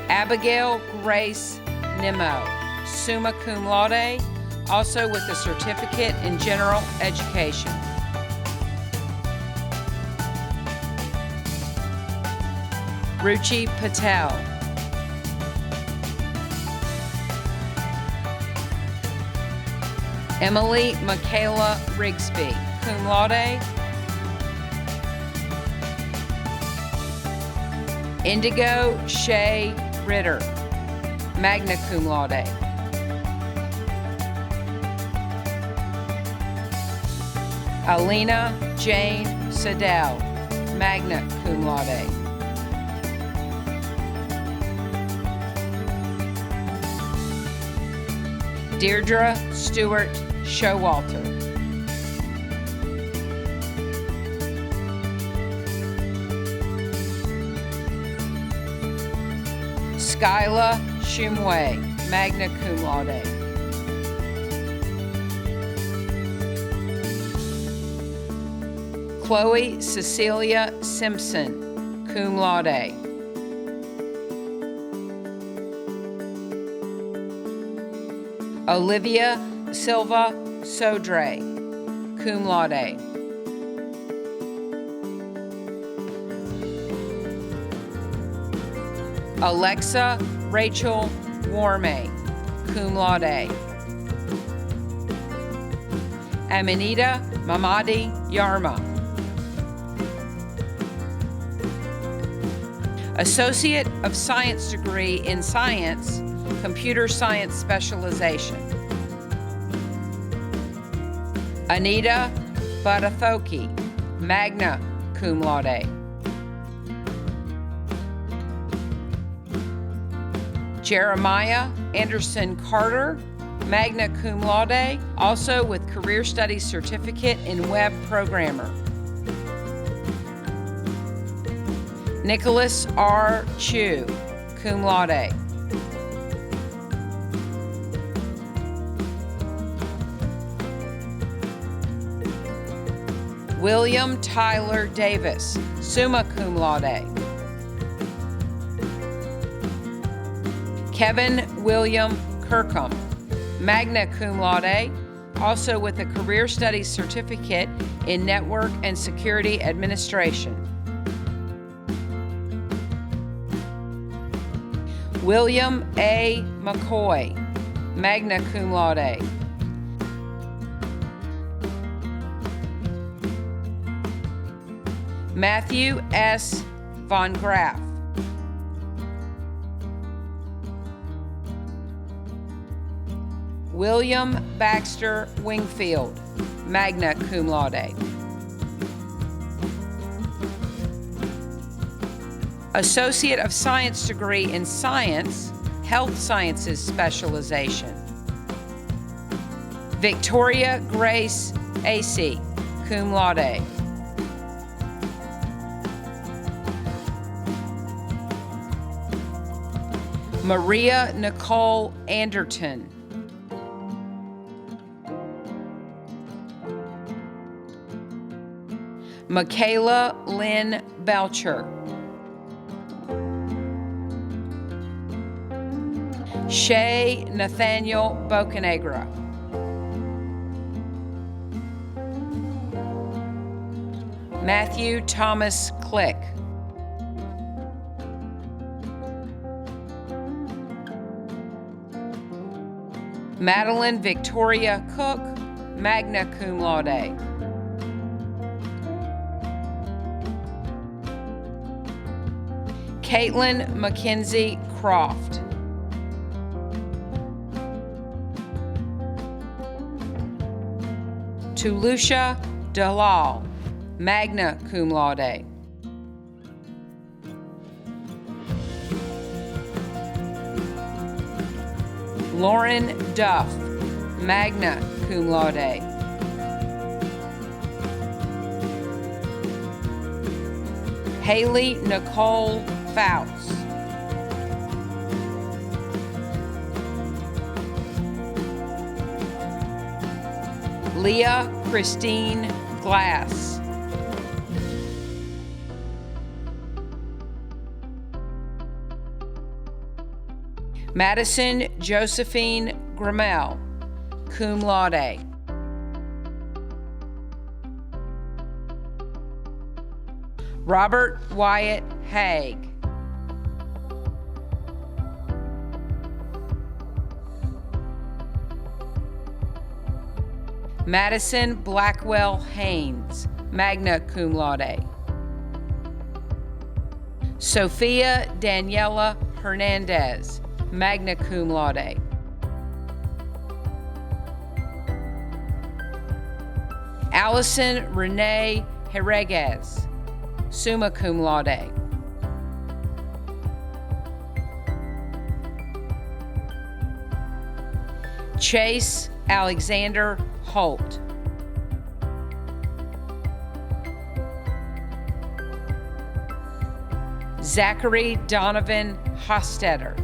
Abigail Grace Nimmo, summa cum laude, also with a certificate in general education. Ruchi Patel. Emily Michaela Rigsby, cum laude. Indigo Shay Ritter, magna cum laude. Alina Jane Sedell, magna cum laude. Deirdre Stewart Showalter. Skyla Shumway, magna cum laude. Chloe Cecilia Simpson, cum laude. Olivia Silva Sodre, cum laude. Alexa Rachel Warmay, cum laude. Amanita Mamadi Yarma. Associate of Science degree in Science, Computer Science specialization. Anita Badathoki, magna cum laude. Jeremiah Anderson Carter, magna cum laude, also with Career Studies Certificate in Web Programmer. Nicholas R. Chu, cum laude. William Tyler Davis, summa cum laude. Kevin William Kirkham, magna cum laude, also with a Career Studies Certificate in Network and Security Administration. William A. McCoy, magna cum laude. Matthew S. Von Graff. William Baxter Wingfield, magna cum laude. Associate of Science degree in Science, Health Sciences specialization. Victoria Grace Acey, cum laude. Maria Nicole Anderton. Michaela Lynn Belcher. Shay Nathaniel Bocanegra. Matthew Thomas Click. Madeline Victoria Cook, magna cum laude. Caitlin Mackenzie Croft. Tulusha Dalal, magna cum laude. Lauren Duff, magna cum laude. Haley Nicole Fouts. Leah Christine Glass. Madison Josephine Grimmel, cum laude. Robert Wyatt Haig. Madison Blackwell Haynes, magna cum laude. Sophia Daniela Hernandez, magna cum laude. Allison Renee Herreguez, summa cum laude. Chase Alexander Holt. Zachary Donovan Hostetter.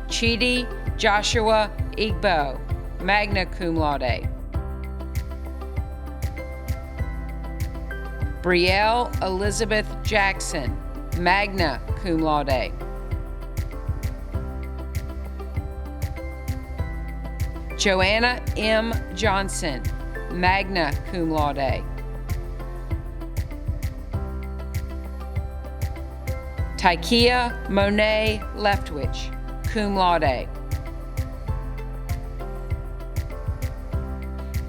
Chidi Joshua Igbo, magna cum laude. Brielle Elizabeth Jackson, magna cum laude. Joanna M. Johnson, magna cum laude. Tykia Monet Leftwich, cum laude.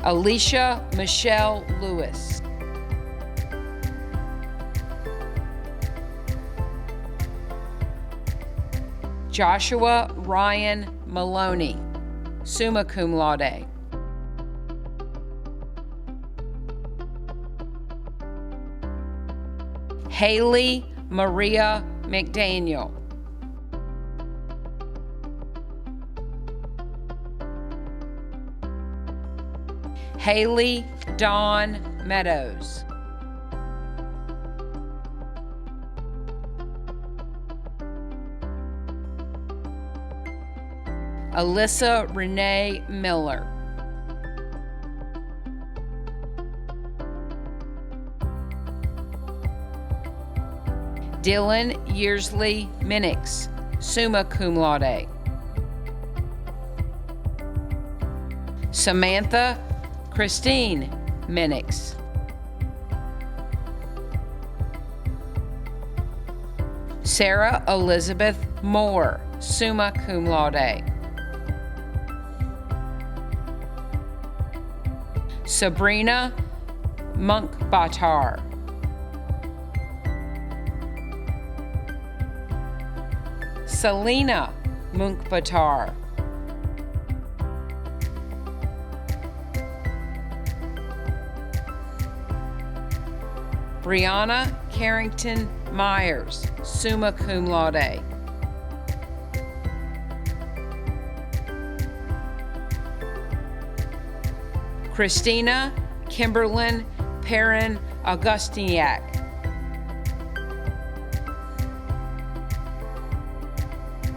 Alicia Michelle Lewis. Joshua Ryan Maloney, summa cum laude. Haley Maria McDaniel. Haley Dawn Meadows. Alyssa Renee Miller. Dylan Yearsley Minix, summa cum laude. Samantha Christine Minix. Sarah Elizabeth Moore, summa cum laude. Sabrina Munkbatar. Selena Munkbatar. Brianna Carrington Myers, summa cum laude. Christina Kimberlyn Perrin Augustiniak.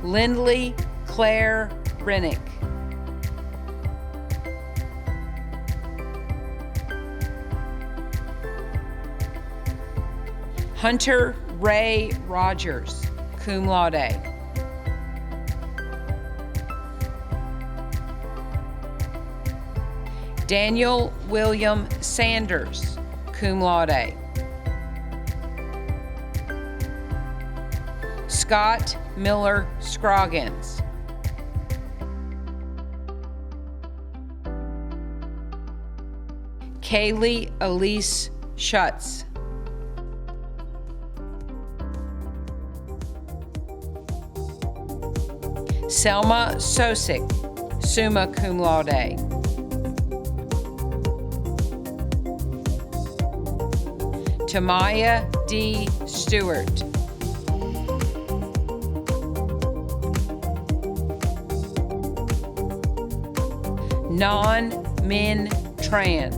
Lindley Claire Rennick. Hunter Ray Rogers, cum laude. Daniel William Sanders, cum laude. Scott Miller Scroggins. Kaylee Elise Schutz. Selma Sosick, summa cum laude. Tamaya D. Stewart. Non Min Tran.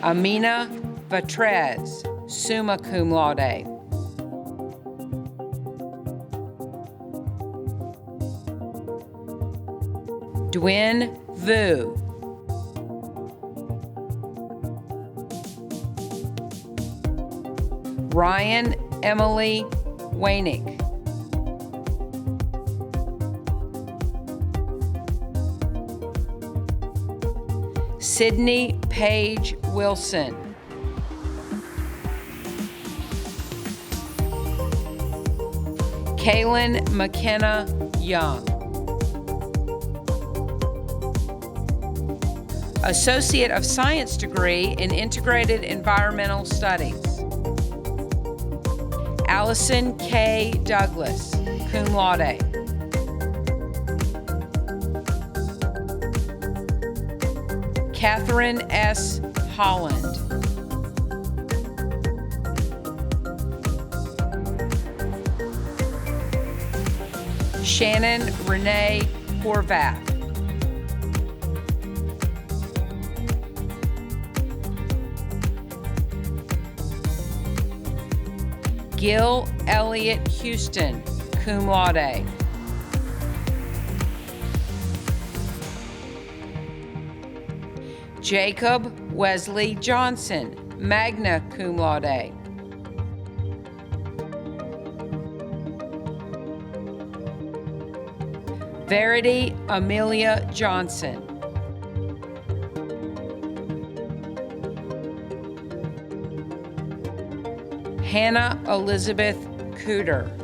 Amina Vatrez, summa cum laude. Dwyn Vu. Ryan Emily Wainick. Sydney Page Wilson. Kaylin McKenna Young. Associate of Science degree in Integrated Environmental Studies. Allison K. Douglas, cum laude. Catherine S. Holland. Shannon Renee Horvath. Gil Elliott Houston, cum laude. Jacob Wesley Johnson, magna cum laude. Verity Amelia Johnson. Hannah Elizabeth Cooter.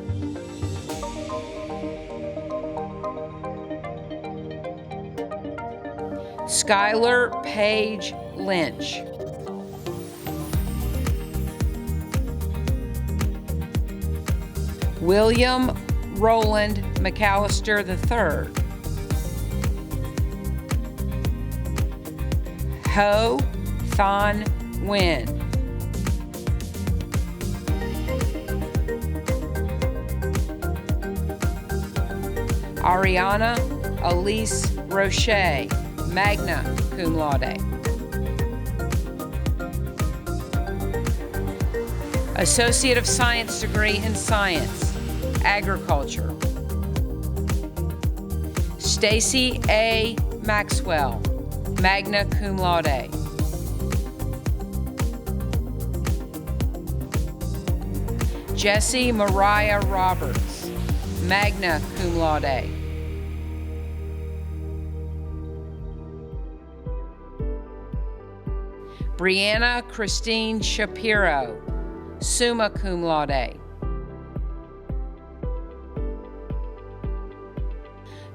Skylar Paige Lynch. William Roland McAllister III. Ho Thon Nguyen. Ariana Elise Roche, magna cum laude. Associate of Science degree in Science, Agriculture. Stacy A. Maxwell, magna cum laude. Jessie Mariah Roberts, magna cum laude. Brianna Christine Shapiro, summa cum laude.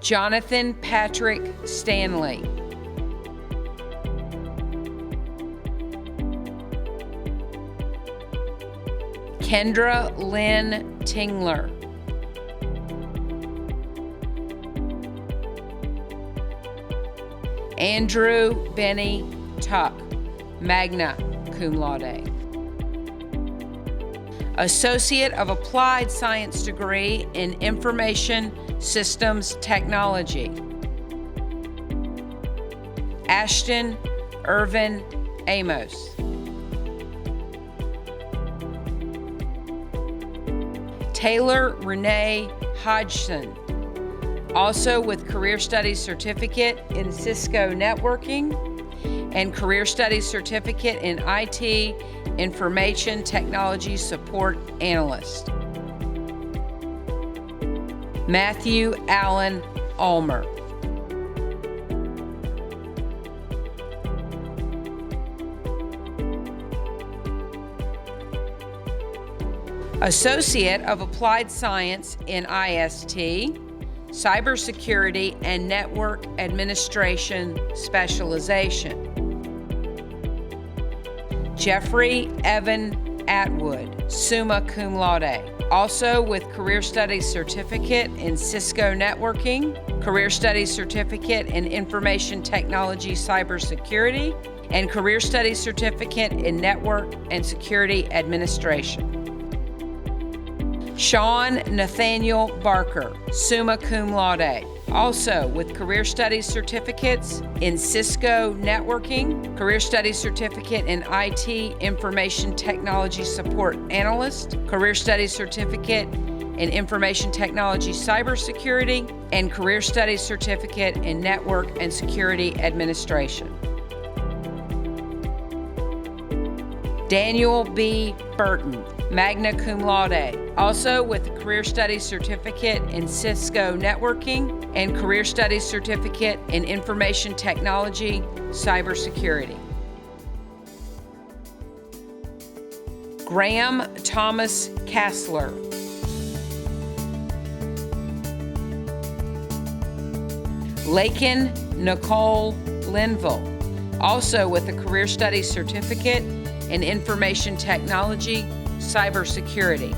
Jonathan Patrick Stanley. Kendra Lynn Tingler. Andrew Benny Tuck, magna cum laude. Associate of Applied Science degree in Information Systems Technology, Ashton Irvin Amos. Taylor Renee Hodgson, also with Career Studies Certificate in Cisco Networking and Career Studies Certificate in IT Information Technology Support Analyst. Matthew Allen Ulmer. Associate of Applied Science in IST, Cybersecurity and Network Administration Specialization. Jeffrey Evan Atwood, summa cum laude, also with Career Studies Certificate in Cisco Networking, Career Studies Certificate in Information Technology Cybersecurity, and Career Studies Certificate in Network and Security Administration. Sean Nathaniel Barker, summa cum laude, also with Career Studies Certificates in Cisco Networking, Career Studies Certificate in IT Information Technology Support Analyst, Career Studies Certificate in Information Technology Cybersecurity, and Career Studies Certificate in Network and Security Administration. Daniel B. Burton, magna cum laude, also with a Career Studies Certificate in Cisco Networking and Career Studies Certificate in Information Technology, Cybersecurity. Graham Thomas Kassler. Lakin Nicole Linville, also with a Career Studies Certificate in Information Technology, Cybersecurity.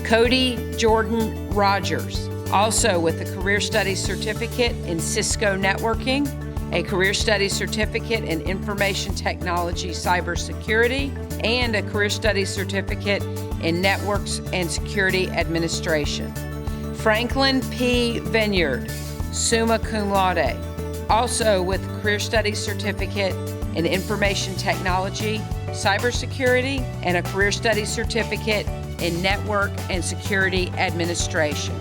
Cody Jordan Rogers, also with a Career Studies Certificate in Cisco Networking, a Career Studies Certificate in Information Technology, Cybersecurity, and a Career Studies Certificate in Networks and Security Administration. Franklin P. Vineyard, summa cum laude, also with a Career Studies Certificate in Information Technology, Cybersecurity, and a Career Studies Certificate in Network and Security Administration.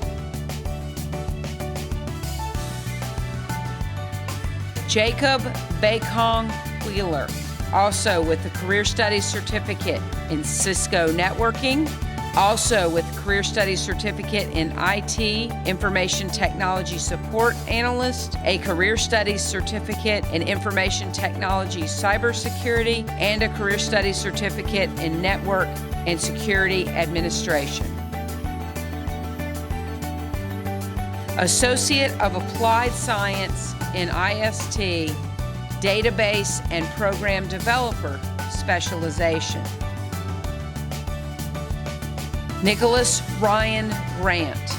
Jacob Bakong Wheeler, also with a Career Studies Certificate in Cisco Networking, also with a Career Studies Certificate in IT, Information Technology Support Analyst, a Career Studies Certificate in Information Technology Cybersecurity, and a Career Studies Certificate in Network and Security Administration. Associate of Applied Science in IST, Database and Program Developer Specialization. Nicholas Ryan Grant,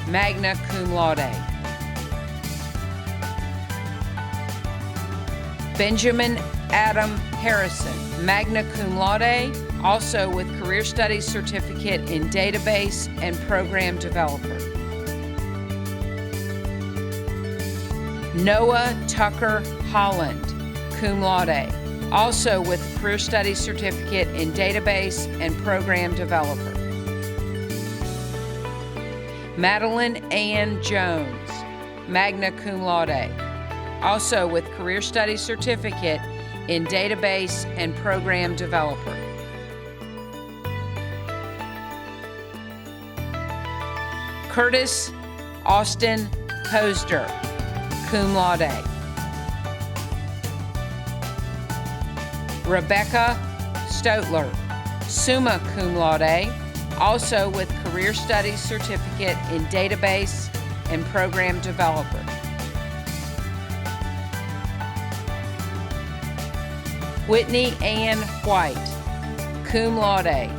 magna cum laude. Benjamin Adam Harrison, magna cum laude, also with Career Studies Certificate in Database and Program Developer. Noah Tucker Holland, cum laude, also with a Career Studies Certificate in Database and Program Developer. Madeline Ann Jones, magna cum laude, also with Career Studies Certificate in Database and Program Developer. Curtis Austin Posder, cum laude. Rebecca Stotler, summa cum laude, also with Career Studies Certificate in Database and Program Developer. Whitney Ann White, cum laude,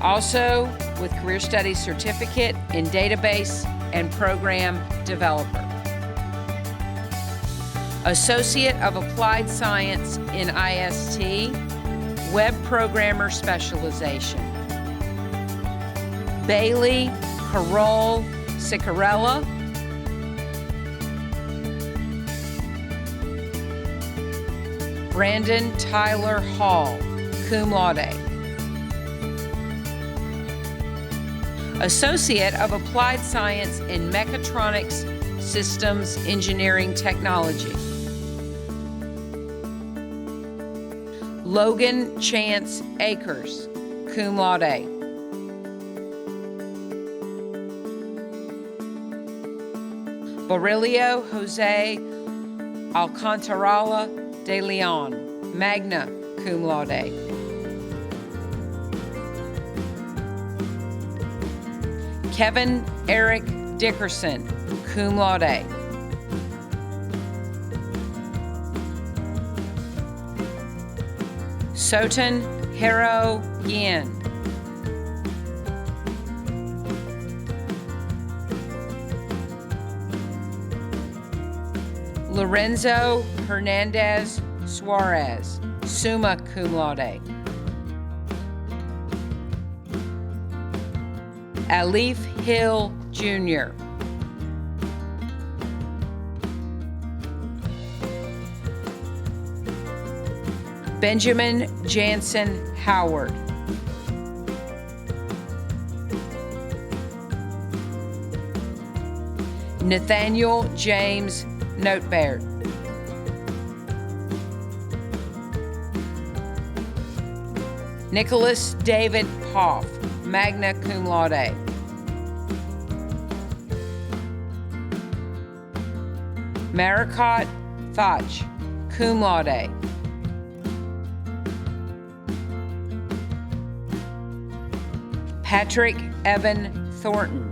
also with Career Studies Certificate in Database and Program Developer. Associate of Applied Science in IST, Web Programmer Specialization. Bailey Carole Sicarella, Brandon Tyler Hall, cum laude. Associate of Applied Science in Mechatronics Systems Engineering Technology. Logan Chance Akers, cum laude. Barilio Jose Alcantarala de Leon, magna cum laude. Kevin Eric Dickerson, cum laude. Sotan Hero Yin. Lorenzo Hernandez Suarez, summa cum laude. Alif Hill Jr. Benjamin Jansen Howard. Nathaniel James Notebaird. Nicholas David Poff, magna cum laude. Marikat Thach, cum laude. Patrick Evan Thornton.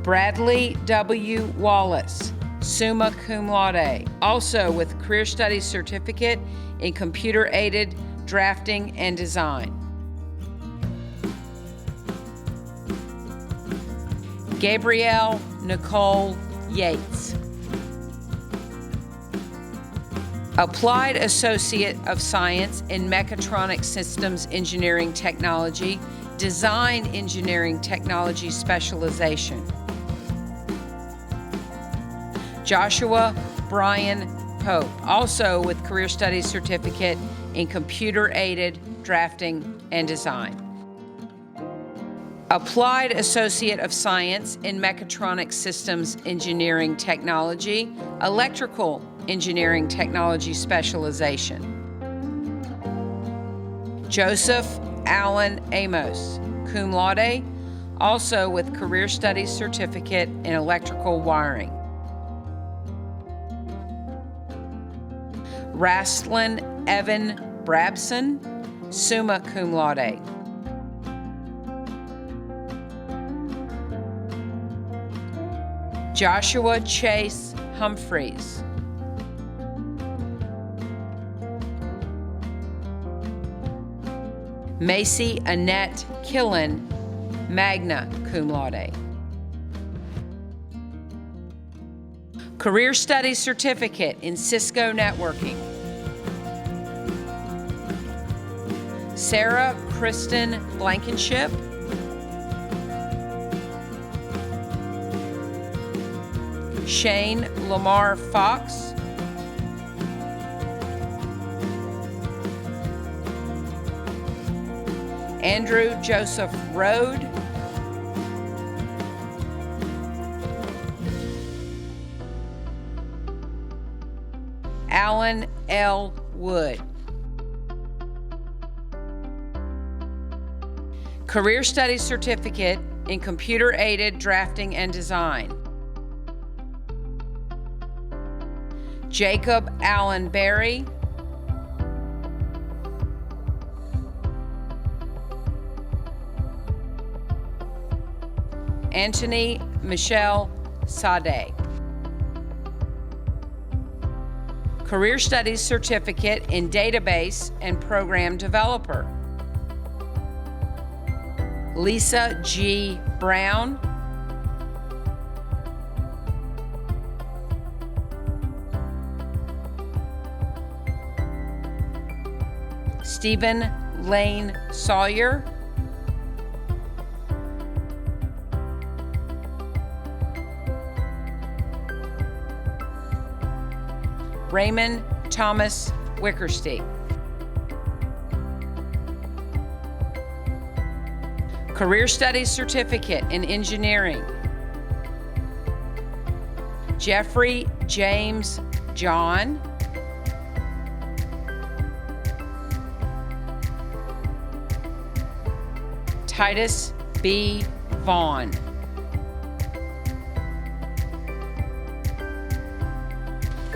Bradley W. Wallace, summa cum laude, also with Career Studies Certificate in Computer-Aided Drafting and Design. Gabrielle Nicole Yates, Applied Associate of Science in Mechatronic Systems Engineering Technology, Design Engineering Technology Specialization. Joshua Brian Pope, also with Career Studies Certificate in Computer-Aided Drafting and Design. Applied Associate of Science in Mechatronic Systems Engineering Technology, Electrical Engineering Technology Specialization. Joseph Allen Amos, cum laude, also with Career Studies Certificate in Electrical Wiring. Rastlin Evan Brabson, summa cum laude. Joshua Chase Humphreys. Macy Annette Killen, magna cum laude. Career Studies Certificate in Cisco Networking. Sarah Kristen Blankenship. Shane Lamar Fox. Andrew Joseph Rode. Alan L. Wood. Career Studies Certificate in Computer-Aided Drafting and Design. Jacob Allen Berry. Anthony Michelle Sade. Career Studies Certificate in Database and Program Developer. Lisa G. Brown. Stephen Lane Sawyer. Raymond Thomas Wickerstein. Career Studies Certificate in Engineering. Jeffrey James John. Titus B. Vaughn.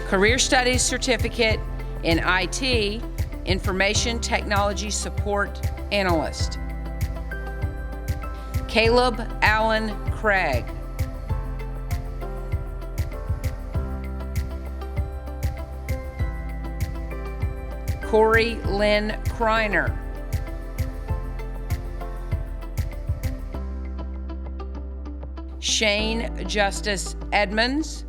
Career Studies Certificate in IT, Information Technology Support Analyst. Caleb Allen Craig. Corey Lynn Kreiner. Shane Justice Edmonds.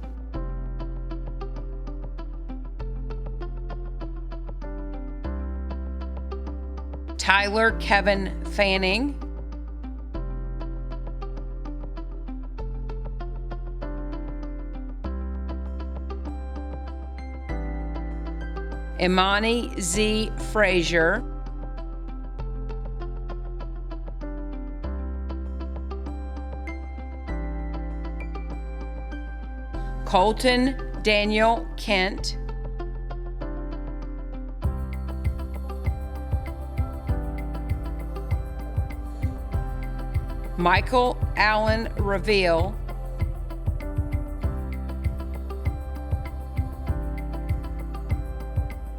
Tyler Kevin Fanning. Imani Z. Frazier. Colton Daniel Kent, Michael Allen Reveal,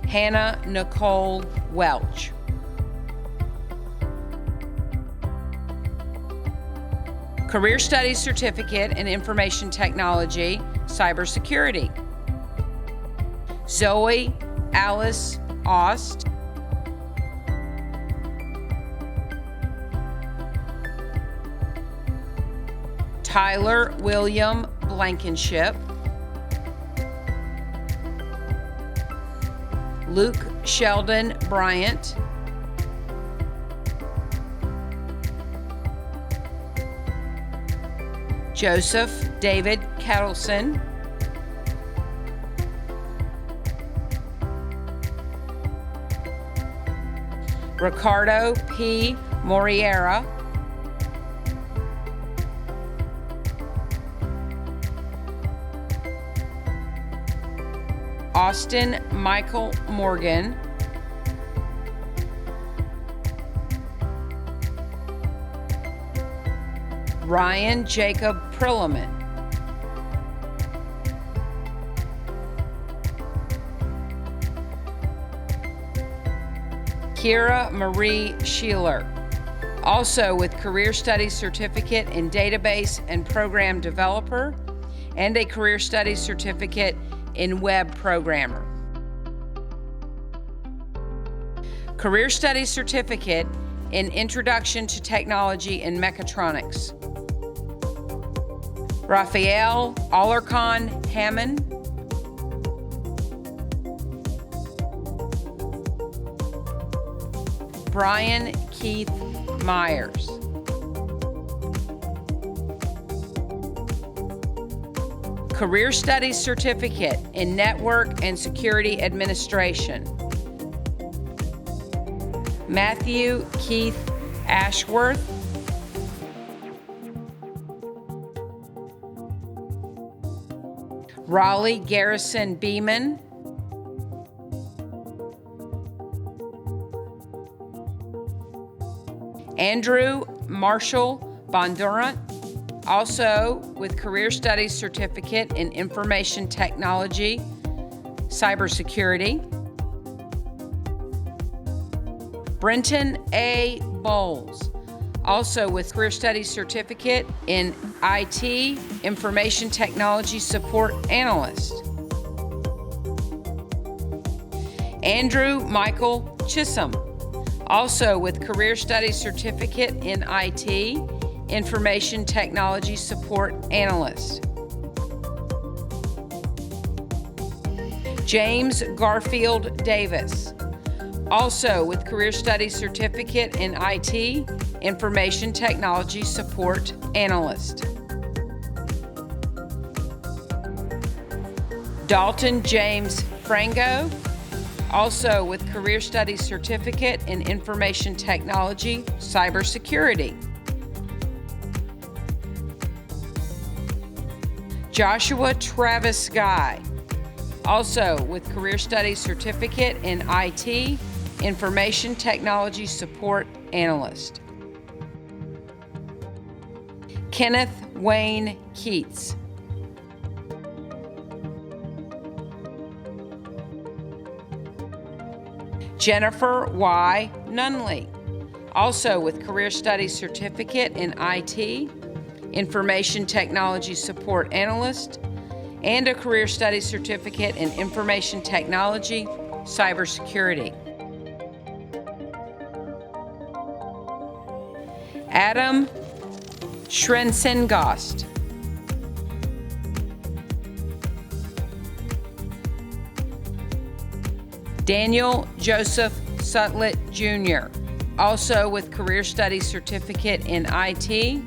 Hannah Nicole Welch. Career Studies Certificate in Information Technology, Cybersecurity, Zoe Alice Ost, Tyler William Blankenship, Luke Sheldon Bryant, Joseph David Kettleson, Ricardo P. Moriera, Austin Michael Morgan, Ryan Jacob Prilliman, Kira Marie Sheeler, also with Career Studies Certificate in Database and Program Developer, and a Career Studies Certificate in Web Programmer. Career Studies Certificate in Introduction to Technology in Mechatronics. Raphael Alarcon Hammond, Brian Keith Myers, Career Studies Certificate in Network and Security Administration. Matthew Keith Ashworth, Raleigh Garrison Beeman, Andrew Marshall Bondurant, also with Career Studies Certificate in Information Technology, Cybersecurity. Brenton A. Bowles, also with Career Studies Certificate in IT, Information Technology Support Analyst. Andrew Michael Chisholm, also with Career Studies Certificate in IT, Information Technology Support Analyst. James Garfield Davis, also with Career Studies Certificate in IT, Information Technology Support Analyst. Dalton James Frango, also with Career Studies Certificate in Information Technology, Cybersecurity. Joshua Travis Guy, also with Career Studies Certificate in IT, Information Technology Support Analyst. Kenneth Wayne Keats, Jennifer Y. Nunley, also with Career Studies Certificate in IT, Information Technology Support Analyst, and a Career Studies Certificate in Information Technology, Cybersecurity. Adam Schrensengost, Daniel Joseph Sutlet Jr., also with Career Studies Certificate in IT,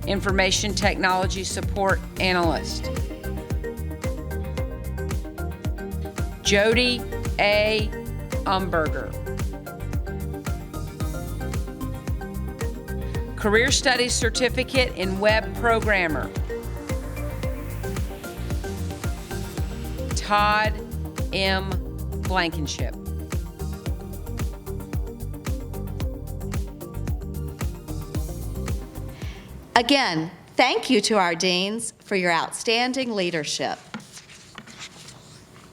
Information Technology Support Analyst. Jody A. Umberger, Career Studies Certificate in Web Programmer. Todd M. Blankenship. Again, thank you to our deans for your outstanding leadership.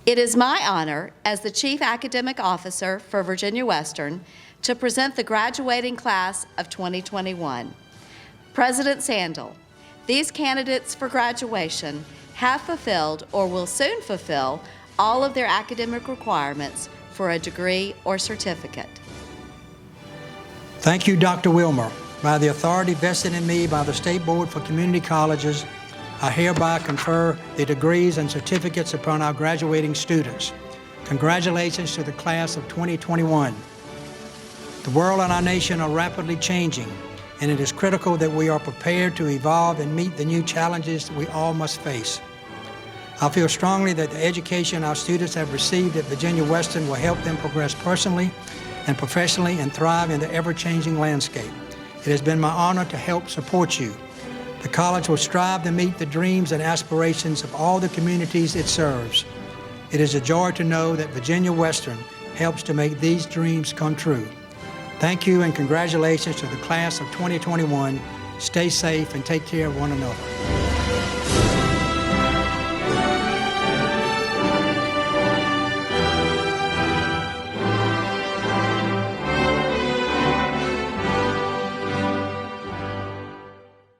It is my honor as the Chief Academic Officer for Virginia Western to present the graduating class of 2021. President Sandel, these candidates for graduation have fulfilled or will soon fulfill all of their academic requirements for a degree or certificate. Thank you, Dr. Wilmer. By the authority vested in me by the State Board for Community Colleges, I hereby confer the degrees and certificates upon our graduating students. Congratulations to the class of 2021. The world and our nation are rapidly changing, and it is critical that we are prepared to evolve and meet the new challenges we all must face. I feel strongly that the education our students have received at Virginia Western will help them progress personally and professionally and thrive in the ever-changing landscape. It has been my honor to help support you. The college will strive to meet the dreams and aspirations of all the communities it serves. It is a joy to know that Virginia Western helps to make these dreams come true. Thank you and congratulations to the class of 2021. Stay safe and take care of one another.